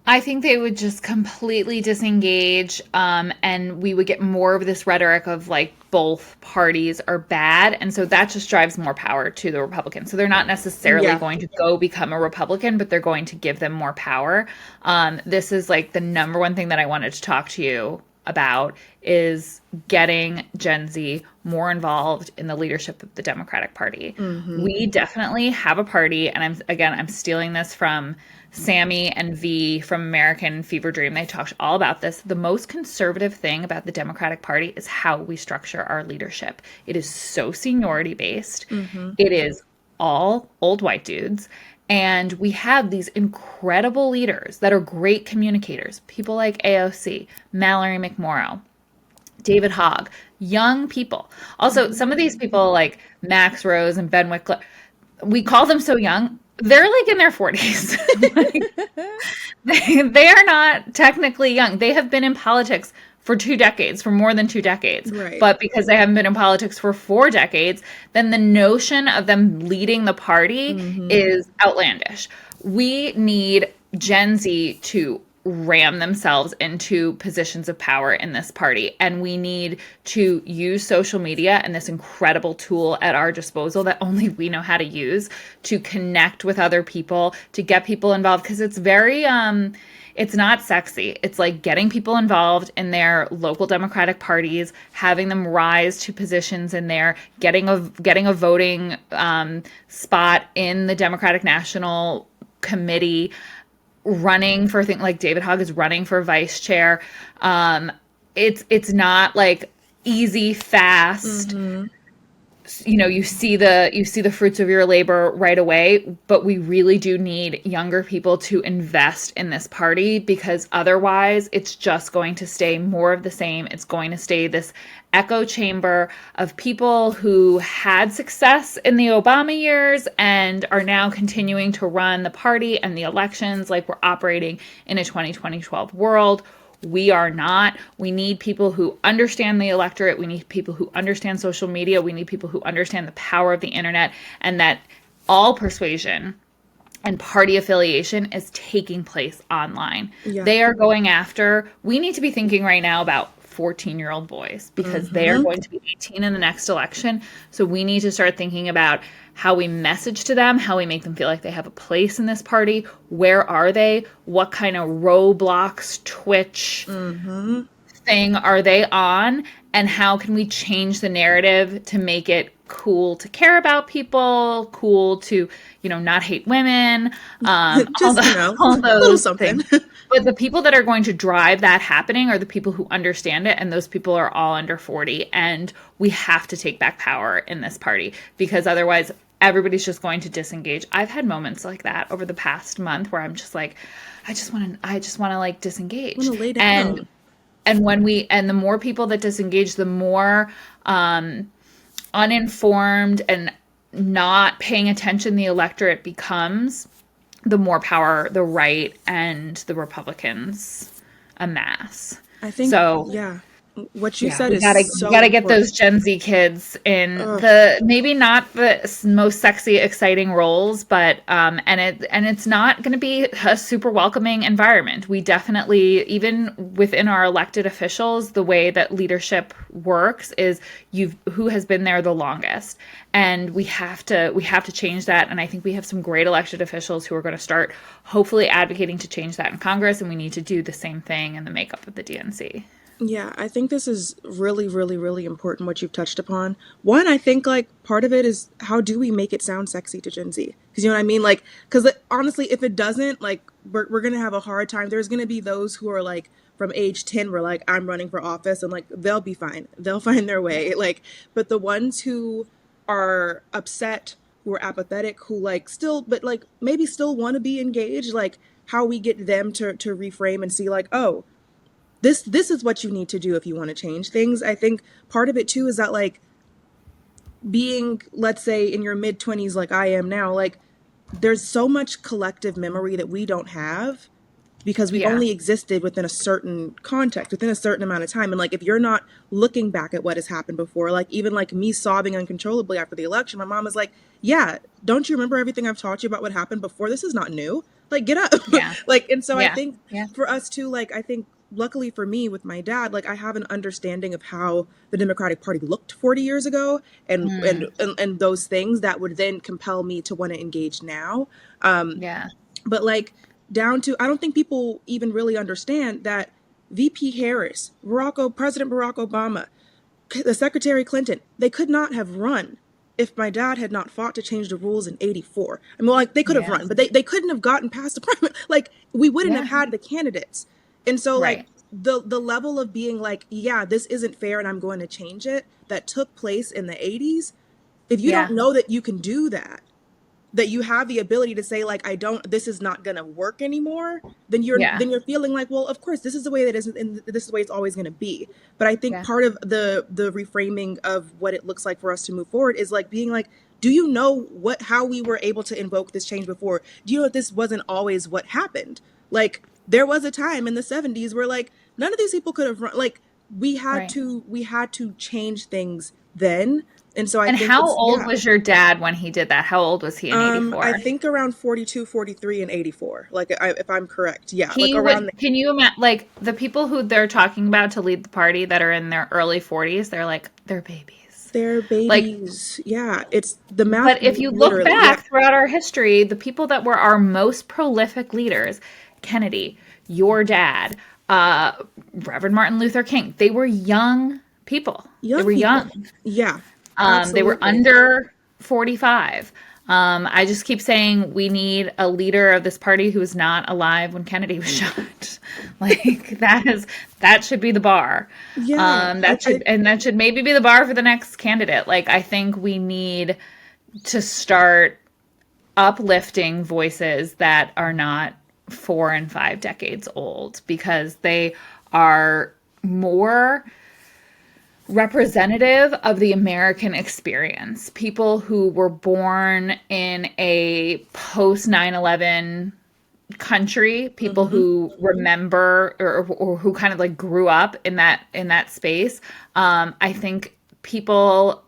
I think they would just completely disengage, and we would get more of this rhetoric of like both parties are bad. And so that just drives more power to the Republicans. So they're not necessarily going to go become a Republican, but they're going to give them more power. This is like the number one thing that I wanted to talk to you about, is getting Gen Z more involved in the leadership of the Democratic Party. We definitely have a party, and I'm stealing this from Sammy and V from American Fever Dream. They talked all about this. The most conservative thing about the Democratic Party is how we structure our leadership. It is so seniority based. It is all old white dudes. And we have these incredible leaders that are great communicators, people like AOC, Mallory McMorrow, David Hogg, young people. Also, some of these people like Max Rose and Ben Wickliffe, we call them so young. They're like in their 40s. They are not technically young. They have been in politics for 2 decades, for more than 2 decades. Right. But because they haven't been in politics for 4 decades, then the notion of them leading the party is outlandish. We need Gen Z to ram themselves into positions of power in this party. And we need to use social media and this incredible tool at our disposal that only we know how to use to connect with other people, to get people involved. Because it's very, it's not sexy. It's like getting people involved in their local Democratic parties, having them rise to positions in there, getting a voting spot in the Democratic National Committee, running for things like David Hogg is running for vice chair. It's not like easy, fast. You know, you see the fruits of your labor right away, but we really do need younger people to invest in this party, because otherwise it's just going to stay more of the same. It's going to stay this echo chamber of people who had success in the Obama years and are now continuing to run the party and the elections like we're operating in a 2012 world. We are not. We need people who understand the electorate. We need people who understand social media. We need people who understand the power of the internet, and that all persuasion and party affiliation is taking place online. Yeah. They are going after, we need to be thinking right now about 14-year-old boys, because they are going to be 18 in the next election. So we need to start thinking about how we message to them, how we make them feel like they have a place in this party. Where are they? What kind of Roblox, Twitch thing are they on? And how can we change the narrative to make it cool to care about people, cool to, not hate women, Just, all a little those something. things. But the people that are going to drive that happening are the people who understand it, and those people are all under 40. And we have to take back power in this party, because otherwise everybody's just going to disengage. I've had moments like that over the past month where I'm just like, I just want to like disengage. I want to lay down. And the more people that disengage, the more uninformed and not paying attention the electorate becomes, the more power the right and the Republicans amass. I think, what you said is so we gotta get important. those Gen Z kids in maybe not the most sexy, exciting roles, but and it's not going to be a super welcoming environment. We definitely, even within our elected officials, the way that leadership works is who has been there the longest, and we have to change that. And I think we have some great elected officials who are going to start hopefully advocating to change that in Congress, and we need to do the same thing in the makeup of the DNC. Yeah, I think this is really, really, really important, what you've touched upon. One, I think, like, part of it is, how do we make it sound sexy to Gen Z? Because, you know what I mean? Like, because honestly, if it doesn't, like, we're going to have a hard time. There's going to be those who are, like, from age 10, where, like, I'm running for office, and, like, they'll be fine. They'll find their way. Like, but the ones who are upset, who are apathetic, who, like, still, but, like, maybe still want to be engaged, like, how we get them to reframe and see, like, oh, this is what you need to do if you want to change things. I think part of it too is that, like, being, let's say, in your mid-20s like I am now, like, there's so much collective memory that we don't have, because we've only existed within a certain context, within a certain amount of time. And, like, if you're not looking back at what has happened before, like, even like me sobbing uncontrollably after the election, my mom was like, yeah, don't you remember everything I've taught you about what happened before? This is not new. Like, get up. Like, and so I think for us too, like, I think luckily for me with my dad, like, I have an understanding of how the Democratic Party looked 40 years ago, and those things that would then compel me to want to engage now. But, like, down to, I don't think people even really understand that VP Harris, President Barack Obama, the Secretary Clinton, they could not have run if my dad had not fought to change the rules in 84. I mean, like, they could have run, but they couldn't have gotten past the primary. Like, we wouldn't have had the candidates. And so, like, the level of being like, yeah, this isn't fair and I'm going to change it, that took place in the 80s. If you don't know that you can do that, that you have the ability to say like, this is not going to work anymore, then you're feeling like, well, of course this is the way that is, and this is the way it's always going to be. But I think part of the reframing of what it looks like for us to move forward is like being like, do you know how we were able to invoke this change before? Do you know that this wasn't always what happened? Like, there was a time in the 70s where like none of these people could have run, like we had to change things then. And so I think how old was your dad when he did that? How old was he in 84? I think around 42, 43, and 84. Like, if I'm correct. Yeah. Can you imagine, like, the people who they're talking about to lead the party that are in their early 40s, they're like, they're babies. They're babies. Like, yeah. It's the math. But if you look back throughout our history, the people that were our most prolific leaders, Kennedy, your dad, Reverend Martin Luther King, they were young people. They were young. Yeah. They were under 45. I just keep saying we need a leader of this party who was not alive when Kennedy was shot. Like that should be the bar. Yeah. That should maybe be the bar for the next candidate. Like, I think we need to start uplifting voices that are not 4 and 5 decades old, because they are more representative of the American experience. People who were born in a post 9/11 country, people who remember or who kind of like grew up in that space. I think people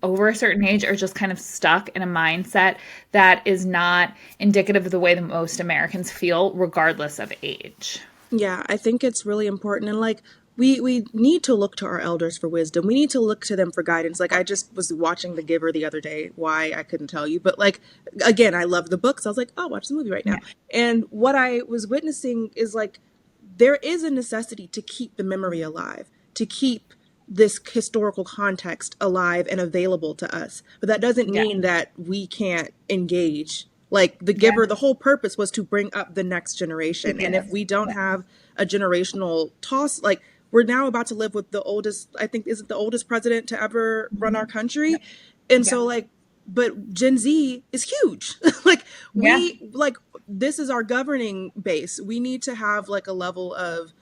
over a certain age are just kind of stuck in a mindset that is not indicative of the way that most Americans feel, regardless of age. Yeah, I think it's really important. And like, we need to look to our elders for wisdom. We need to look to them for guidance. Like, I just was watching The Giver the other day. Why, I couldn't tell you. But like, again, I love the books. I was like, I'll watch the movie right now. Yeah. And what I was witnessing is like, there is a necessity to keep the memory alive, to keep this historical context alive and available to us. But that doesn't mean that we can't engage. Like, The Giver, the whole purpose was to bring up the next generation. And if we don't have a generational toss, like, we're now about to live with the oldest, I think, is it the oldest president to ever run our country? And so like, but Gen Z is huge. Like, this is our governing base. We need to have like a level of,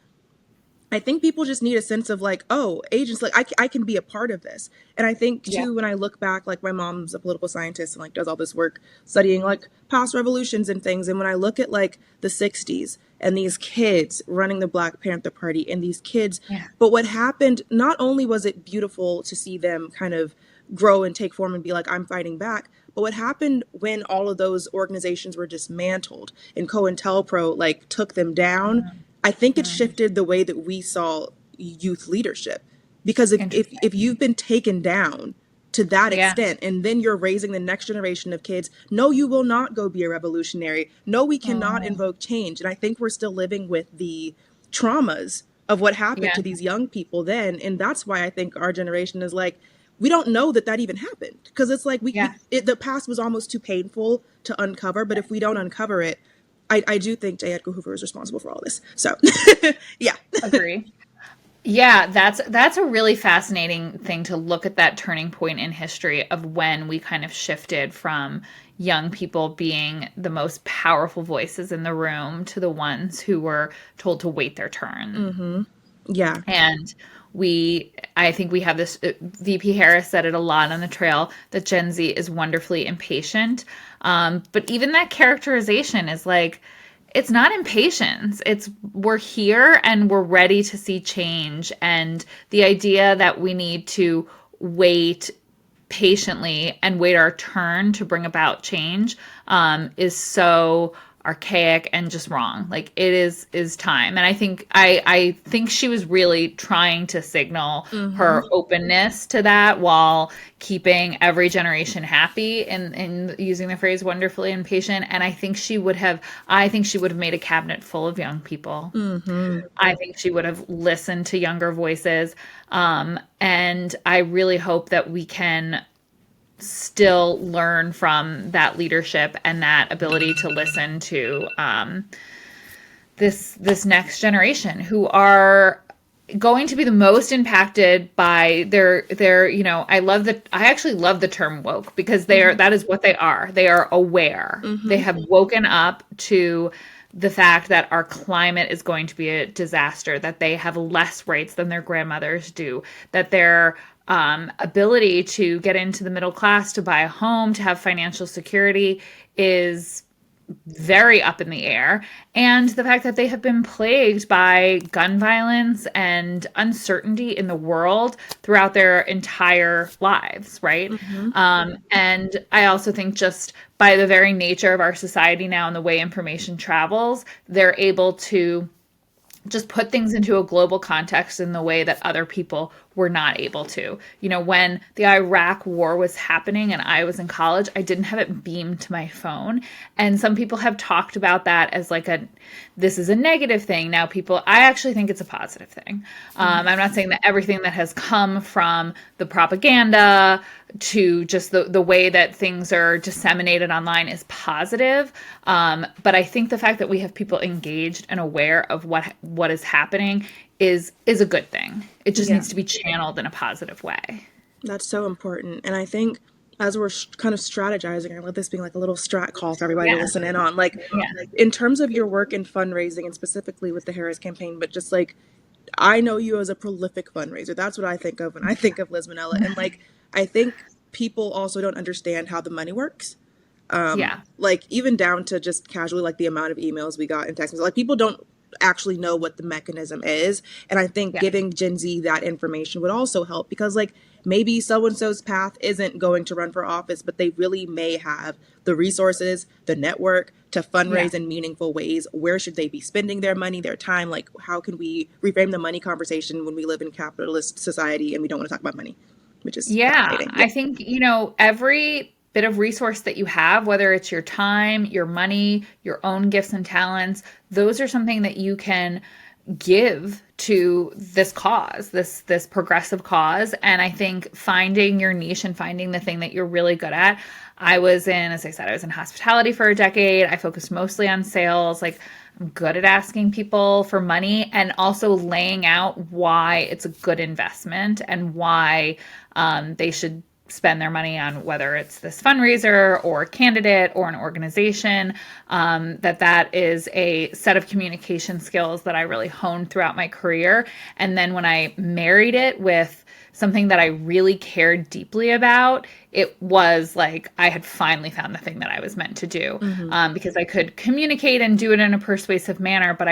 I think people just need a sense of like, oh, agents, like I can be a part of this. And I think too, when I look back, like my mom's a political scientist and like does all this work studying like past revolutions and things. And when I look at like the 60s and these kids running the Black Panther Party and these kids, but what happened, not only was it beautiful to see them kind of grow and take form and be like, I'm fighting back, but what happened when all of those organizations were dismantled and COINTELPRO like took them down, I think it shifted the way that we saw youth leadership. Because if you've been taken down to that extent, and then you're raising the next generation of kids, no, you will not go be a revolutionary. No, we cannot invoke change. And I think we're still living with the traumas of what happened to these young people then. And that's why I think our generation is like, we don't know that even happened. Because it's like the past was almost too painful to uncover. But if we don't uncover it, I do think J. Edgar Hoover is responsible for all this. So, yeah. Agree. Yeah, that's a really fascinating thing to look at, that turning point in history of when we kind of shifted from young people being the most powerful voices in the room to the ones who were told to wait their turn. Mm-hmm. Yeah. And I think we have this, VP Harris said it a lot on the trail, that Gen Z is wonderfully impatient. But even that characterization is like, it's not impatience. It's we're here and we're ready to see change. And the idea that we need to wait patiently and wait our turn to bring about change is so archaic and just wrong. Like, it is time. And I think she was really trying to signal her openness to that while keeping every generation happy and using the phrase wonderfully impatient. And I think she would have made a cabinet full of young people. I think she would have listened to younger voices. And I really hope that we can still learn from that leadership and that ability to listen to this next generation who are going to be the most impacted by their I actually love the term woke, because that is what they are. They are aware. They have woken up to the fact that our climate is going to be a disaster, that they have less rights than their grandmothers do, that their ability to get into the middle class, to buy a home, to have financial security is very up in the air, and the fact that they have been plagued by gun violence and uncertainty in the world throughout their entire lives, right? And I also think, just by the very nature of our society now and the way information travels, they're able to just put things into a global context in the way that other people were not able to. When the Iraq war was happening and I was in college, I didn't have it beamed to my phone. And some people have talked about that as like this is a negative thing. Now I actually think it's a positive thing. I'm not saying that everything that has come from the propaganda to just the way that things are disseminated online is positive. But I think the fact that we have people engaged and aware of what is happening is a good thing. It just needs to be channeled in a positive way. That's so important. And I think as we're kind of strategizing, I let this being like a little strat call for everybody to listen in on, like in terms of your work in fundraising, and specifically with the Harris campaign, but just like, I know you as a prolific fundraiser. That's what I think of when I think of Liz Minnella. And like, I think people also don't understand how the money works. Like even down to just casually, like the amount of emails we got and text messages, like people don't actually know what the mechanism is. And I think giving Gen Z that information would also help, because like maybe so-and-so's path isn't going to run for office, but they really may have the resources, the network to fundraise in meaningful ways. Where should they be spending their money, their time? Like, how can we reframe the money conversation when we live in capitalist society and we don't want to talk about money, which is fascinating. I think, every bit of resource that you have, whether it's your time, your money, your own gifts and talents, those are something that you can give to this cause, this progressive cause. And I think finding your niche and finding the thing that you're really good at. As I said, I was in hospitality for a decade. I focused mostly on sales. Like, I'm good at asking people for money and also laying out why it's a good investment and why they should spend their money on, whether it's this fundraiser or a candidate or an organization, that is a set of communication skills that I really honed throughout my career. And then when I married it with something that I really cared deeply about, it was like I had finally found the thing that I was meant to do, because I could communicate and do it in a persuasive manner, but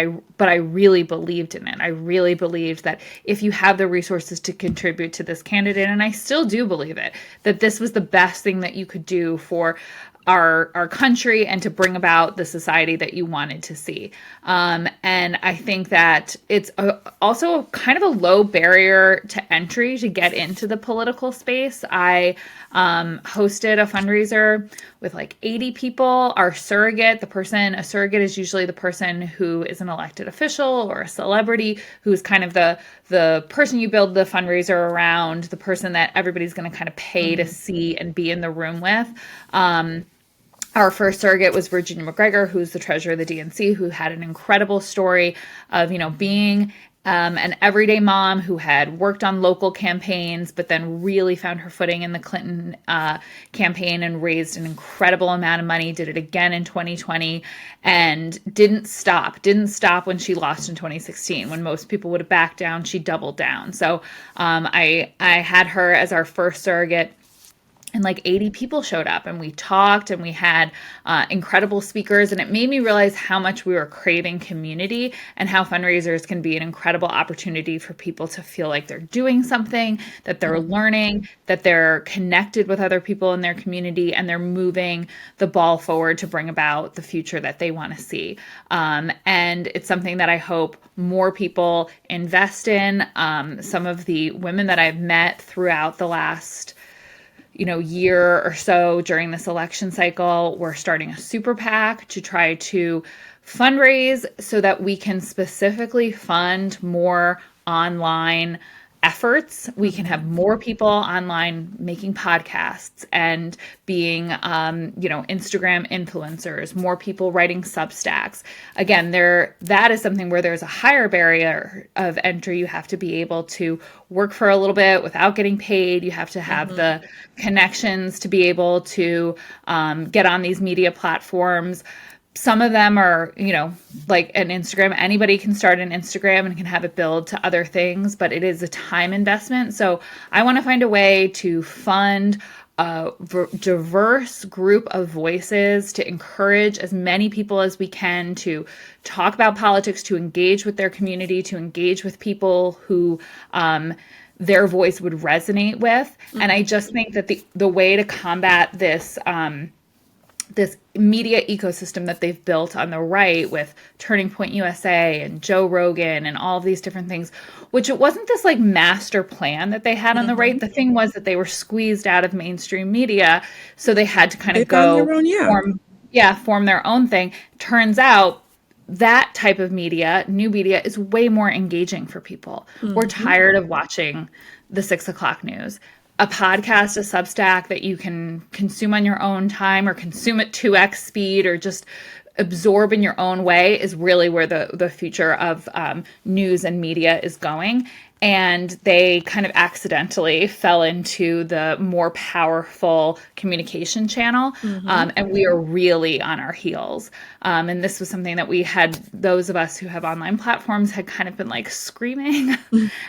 I really believed in it. I really believed that if you have the resources to contribute to this candidate, and I still do believe it, that this was the best thing that you could do for our country and to bring about the society that you wanted to see. And I think that it's also kind of a low barrier to entry to get into the political space. I hosted a fundraiser with like 80 people. Our surrogate, a surrogate is usually the person who is an elected official or a celebrity, who's kind of the person you build the fundraiser around, the person that everybody's going to kind of pay to see and be in the room with. Our first surrogate was Virginia McGregor, who's the treasurer of the DNC, who had an incredible story of, being an everyday mom who had worked on local campaigns, but then really found her footing in the Clinton campaign and raised an incredible amount of money, did it again in 2020, and didn't stop when she lost in 2016. When most people would have backed down, she doubled down. So I had her as our first surrogate. And like 80 people showed up and we talked and we had incredible speakers, and it made me realize how much we were craving community and how fundraisers can be an incredible opportunity for people to feel like they're doing something, that they're learning, that they're connected with other people in their community, and they're moving the ball forward to bring about the future that they want to see. And it's something that I hope more people invest in. Some of the women that I've met throughout the last year or so during this election cycle, we're starting a super PAC to try to fundraise so that we can specifically fund more online efforts, we can have more people online making podcasts and being, Instagram influencers, more people writing Substacks. Again, that is something where there's a higher barrier of entry. You have to be able to work for a little bit without getting paid. You have to have the connections to be able to get on these media platforms. Some of them are, like an Instagram. Anybody can start an Instagram and can have it build to other things, but it is a time investment. So I want to find a way to fund a diverse group of voices, to encourage as many people as we can to talk about politics, to engage with their community, to engage with people who their voice would resonate with. And I just think that the way to combat this media ecosystem that they've built on the right with Turning Point USA and Joe Rogan and all of these different things, which it wasn't this like master plan that they had on the right. The thing was that they were squeezed out of mainstream media. So they had to kind of form their own thing. Turns out that type of media, new media, is way more engaging for people. We're tired of watching the 6 o'clock news. A podcast, a Substack that you can consume on your own time or consume at 2x speed or just absorb in your own way is really where the future of news and media is going. And they kind of accidentally fell into the more powerful communication channel. And we are really on our heels. And this was something that we had, those of us who have online platforms had kind of been like screaming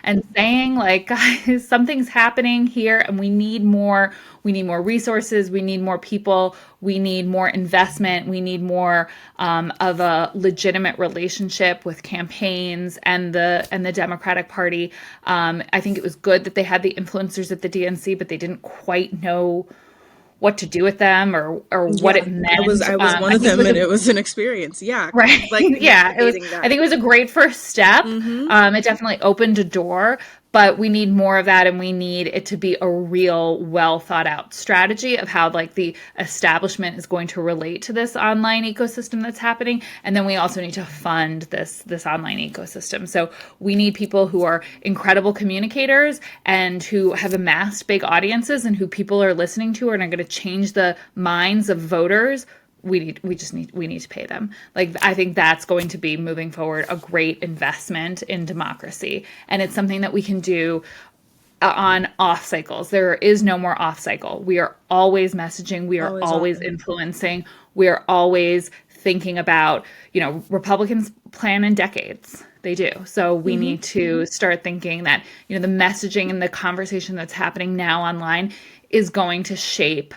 and saying like, guys, something's happening here and we need more resources. We need more people. We need more investment. We need more of a legitimate relationship with campaigns and the Democratic Party. I think it was good that they had the influencers at the DNC, but they didn't quite know what to do with them or what it meant. I was one of them, and it was an experience. Yeah, right. Like I think it was a great first step. It definitely opened a door, but we need more of that, and we need it to be a real, well thought out strategy of how like the establishment is going to relate to this online ecosystem that's happening, and then we also need to fund this online ecosystem. So we need people who are incredible communicators and who have amassed big audiences and who people are listening to and are going to change the minds of voters. We need to pay them. Like, I think that's going to be moving forward a great investment in democracy. And it's something that we can do on off cycles. There is no more off cycle. We are always messaging. We are always influencing. We are always thinking about, Republicans plan in decades. They do. So we need to start thinking that, the messaging and the conversation that's happening now online is going to shape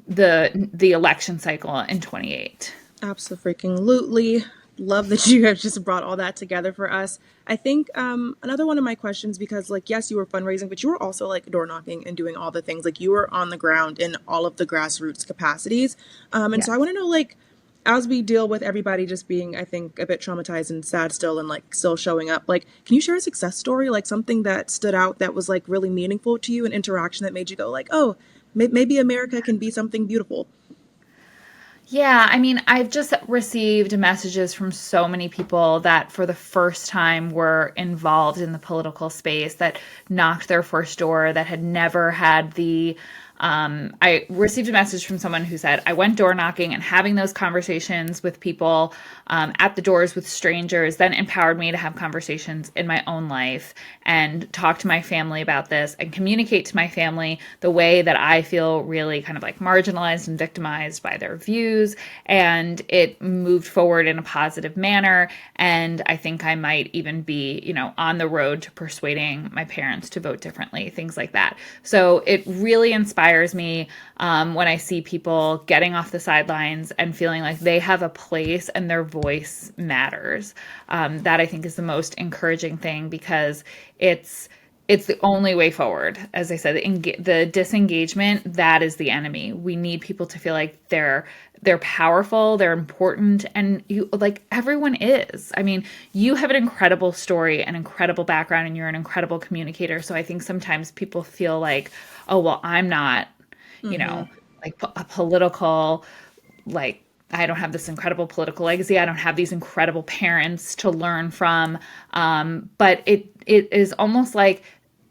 the election cycle in 28. Absolutely. Love that you have just brought all that together for us. I think another one of my questions, because like, yes, you were fundraising, but you were also like door knocking and doing all the things. Like you were on the ground in all of the grassroots capacities. So I want to know, like, as we deal with everybody just being, I think, a bit traumatized and sad still and like still showing up, like, can you share a success story, like something that stood out that was like really meaningful to you, an interaction that made you go like, oh, maybe America can be something beautiful? Yeah, I mean, I've just received messages from so many people that for the first time were involved in the political space, that knocked their first door, that had never had I received a message from someone who said, I went door knocking, and having those conversations with people at the doors with strangers then empowered me to have conversations in my own life and talk to my family about this and communicate to my family the way that I feel really kind of like marginalized and victimized by their views. And it moved forward in a positive manner. And I think I might even be, on the road to persuading my parents to vote differently, things like that. So it really inspires me when I see people getting off the sidelines and feeling like they have a place and their voice matters. That I think is the most encouraging thing, because it's the only way forward. As I said, the disengagement, that is the enemy. We need people to feel like they're powerful, they're important, and you, like, everyone is. I mean, you have an incredible story, an incredible background, and you're an incredible communicator. So I think sometimes people feel like, oh, well, I'm not, like a political, like, I don't have this incredible political legacy. I don't have these incredible parents to learn from. But it is almost like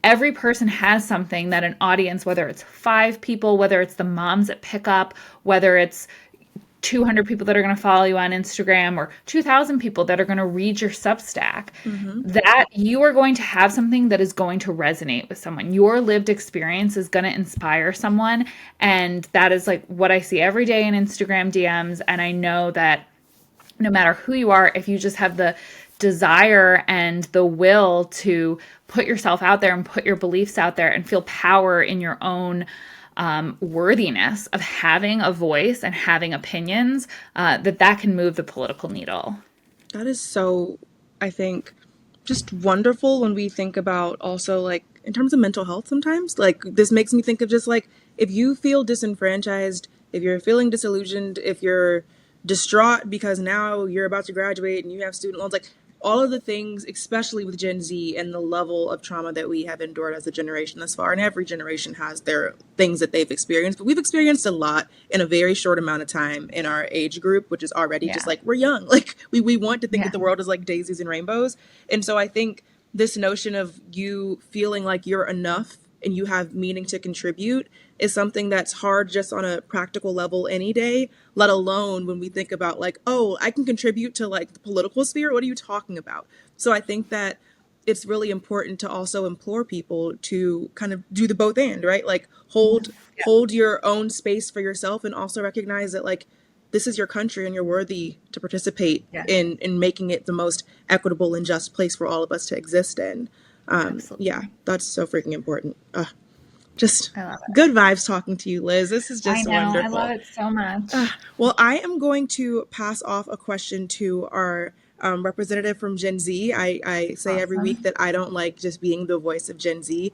every person has something that an audience, whether it's 5 people, whether it's the moms that pick up, whether it's 200 people that are going to follow you on Instagram or 2,000 people that are going to read your Substack, that you are going to have something that is going to resonate with someone. Your lived experience is going to inspire someone. And that is like what I see every day in Instagram DMs. And I know that no matter who you are, if you just have the desire and the will to put yourself out there and put your beliefs out there and feel power in your own worthiness of having a voice and having opinions, that can move the political needle. That is so, I think, just wonderful when we think about also like in terms of mental health sometimes. Like this makes me think of just like if you feel disenfranchised, if you're feeling disillusioned, if you're distraught because now you're about to graduate and you have student loans, like all of the things, especially with Gen Z and the level of trauma that we have endured as a generation thus far. And every generation has their things that they've experienced, but we've experienced a lot in a very short amount of time in our age group, which is already just like, we're young. Like we want to think that the world is like daisies and rainbows. And so I think this notion of you feeling like you're enough and you have meaning to contribute is something that's hard just on a practical level any day, let alone when we think about like, oh, I can contribute to like the political sphere. What are you talking about? So I think that it's really important to also implore people to kind of do the both and, right? Like hold your own space for yourself and also recognize that like this is your country and you're worthy to participate in making it the most equitable and just place for all of us to exist in. Yeah, that's so freaking important. Just good vibes talking to you, Liz. This is just wonderful. I love it so much. Well, I am going to pass off a question to our representative from Gen Z. I say every week that I don't like just being the voice of Gen Z.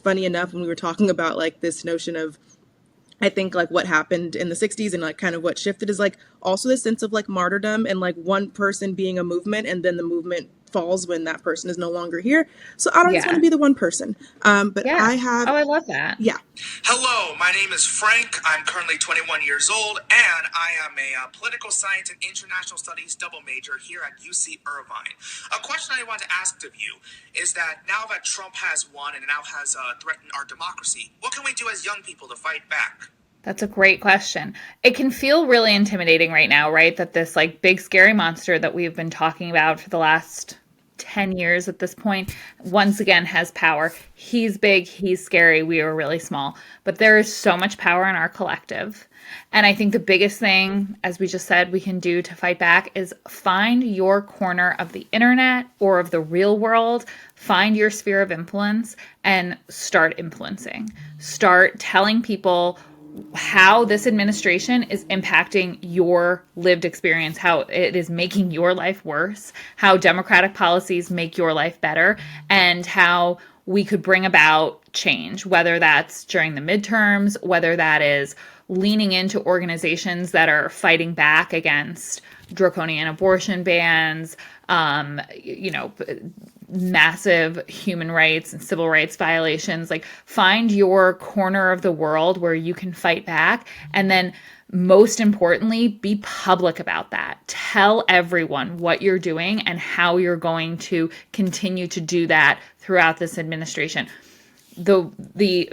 Funny enough, when we were talking about like this notion of, I think like what happened in the 60s and like kind of what shifted is like also this sense of like martyrdom and like one person being a movement and then the movement falls when that person is no longer here. So I don't just want to be the one person. But I have... Oh, I love that. Yeah. Hello, my name is Frank. I'm currently 21 years old, and I am a political science and international studies double major here at UC Irvine. A question I want to ask of you is that now that Trump has won and now has threatened our democracy, what can we do as young people to fight back? That's a great question. It can feel really intimidating right now, right? That this like big scary monster that we've been talking about for the last 10 years at this point, once again has power. He's big, he's scary, we are really small. But there is so much power in our collective. And I think the biggest thing, as we just said, we can do to fight back is find your corner of the internet or of the real world, find your sphere of influence and start influencing. Start telling people how this administration is impacting your lived experience, how it is making your life worse, how democratic policies make your life better, and how we could bring about change, whether that's during the midterms, whether that is leaning into organizations that are fighting back against draconian abortion bans, massive human rights and civil rights violations. Like find your corner of the world where you can fight back. And then most importantly, be public about that. Tell everyone what you're doing and how you're going to continue to do that throughout this administration. The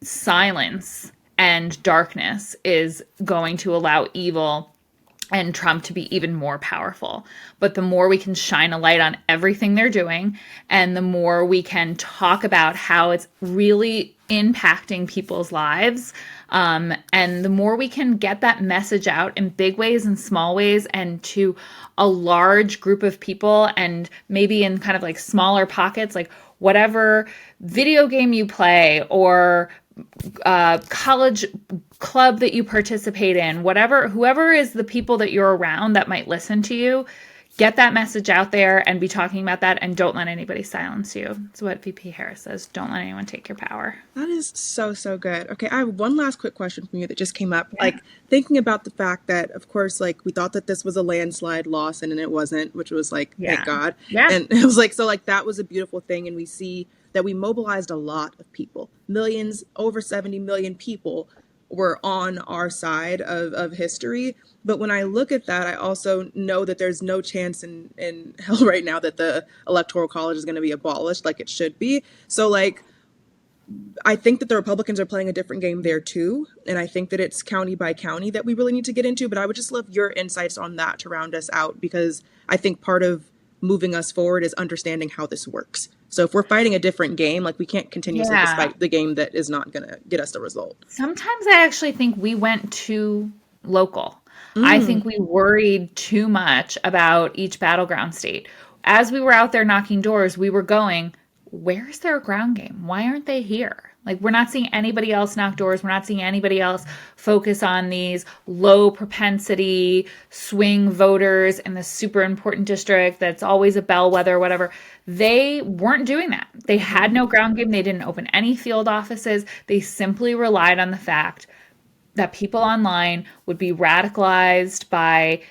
silence and darkness is going to allow evil and Trump to be even more powerful. But the more we can shine a light on everything they're doing, and the more we can talk about how it's really impacting people's lives, and the more we can get that message out in big ways and small ways and to a large group of people, and maybe in kind of like smaller pockets, like whatever video game you play or college club that you participate in, whoever is the people that you're around that might listen to you, get that message out there and be talking about that, and don't let anybody silence you. That's what VP Harris says. Don't let anyone take your power. That is so, so good. Okay, I have one last quick question from you that just came up. Like thinking about the fact that, of course, like we thought that this was a landslide loss and it wasn't, which was like, thank God. Yeah. And it was like, so like that was a beautiful thing. And we see that we mobilized a lot of people, millions, over 70 million people were on our side of history. But when I look at that, I also know that there's no chance in hell right now that the Electoral College is going to be abolished like it should be. So like, I think that the Republicans are playing a different game there too. And I think that it's county by county that we really need to get into. But I would just love your insights on that to round us out, because I think part of moving us forward is understanding how this works. So if we're fighting a different game, like we can't continuously just fight the game that is not going to get us the result. Sometimes I actually think we went too local. I think we worried too much about each battleground state. As we were out there knocking doors, we were going, where's their ground game? Why aren't they here? Like, we're not seeing anybody else knock doors. We're not seeing anybody else focus on these low propensity swing voters in the super important district that's always a bellwether or whatever. They weren't doing that. They had no ground game. They didn't open any field offices. They simply relied on the fact that people online would be radicalized by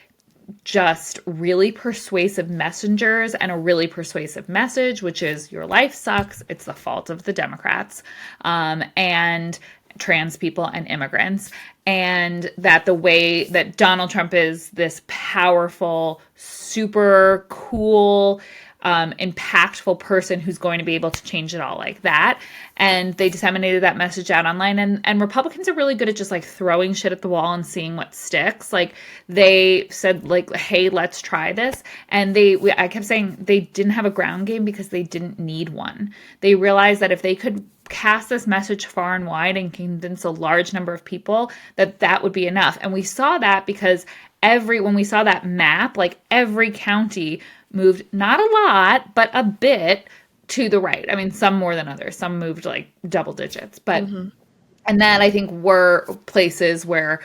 just really persuasive messengers and a really persuasive message, which is your life sucks. It's the fault of the Democrats and trans people and immigrants. And that the way that Donald Trump is this powerful, super cool, impactful person who's going to be able to change it all like that. And they disseminated that message out online. And Republicans are really good at just like throwing shit at the wall and seeing what sticks. Like they said like, hey, let's try this. And I kept saying they didn't have a ground game because they didn't need one. They realized that if they could cast this message far and wide and convince a large number of people, that would be enough. And we saw that because when we saw that map, like every county moved not a lot, but a bit to the right. I mean, some more than others. Some moved like double digits. But and that I think were places where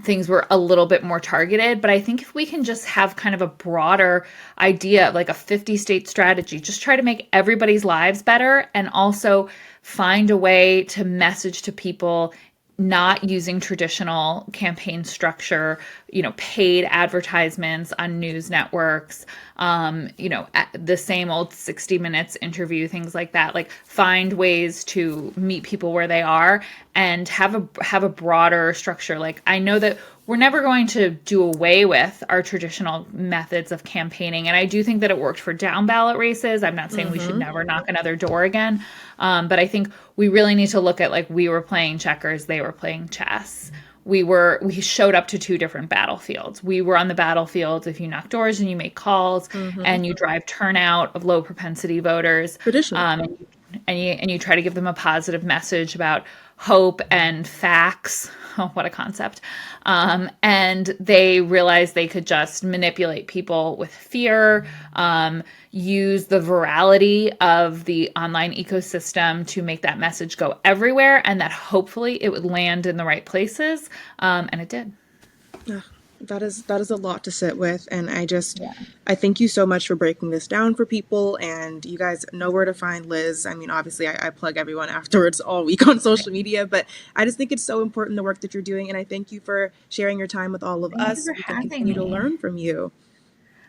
things were a little bit more targeted. But I think if we can just have kind of a broader idea, like a 50-state strategy, just try to make everybody's lives better and also find a way to message to people not using traditional campaign structure, paid advertisements on news networks, the same old 60 Minutes interview, things like that. Like find ways to meet people where they are and have a broader structure. Like I know that we're never going to do away with our traditional methods of campaigning. And I do think that it worked for down ballot races. I'm not saying we should never knock another door again. But I think we really need to look at like we were playing checkers, they were playing chess. We showed up to two different battlefields. We were on the battlefield if you knock doors and you make calls and you drive turnout of low propensity voters. Traditionally. And you try to give them a positive message about hope and facts. Oh, what a concept. And they realized they could just manipulate people with fear, use the virality of the online ecosystem to make that message go everywhere, and that hopefully it would land in the right places. And it did. That is a lot to sit with. And I thank you so much for breaking this down for people. And you guys know where to find Liz. I mean, obviously I plug everyone afterwards all week on social media, but I just think it's so important, the work that you're doing. And I thank you for sharing your time with all of us. We can continue to learn from you.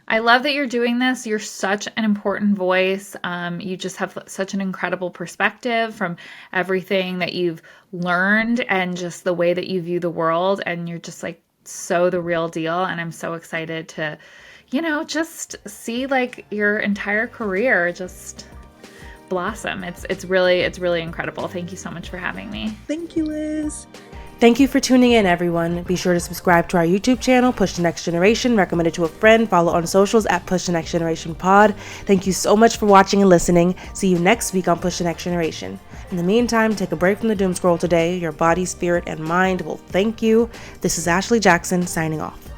I love that you're doing this. You're such an important voice. You just have such an incredible perspective from everything that you've learned and just the way that you view the world. And you're just like so the real deal. And I'm so excited to, just see like your entire career just blossom. It's really incredible. Thank you so much for having me. Thank you, Liz. Thank you for tuning in, everyone. Be sure to subscribe to our YouTube channel, Push the Next Generation. Recommend it to a friend. Follow on socials at Push the Next Generation Pod. Thank you so much for watching and listening. See you next week on Push the Next Generation. In the meantime, take a break from the doom scroll today. Your body, spirit, and mind will thank you. This is Ashley Jackson signing off.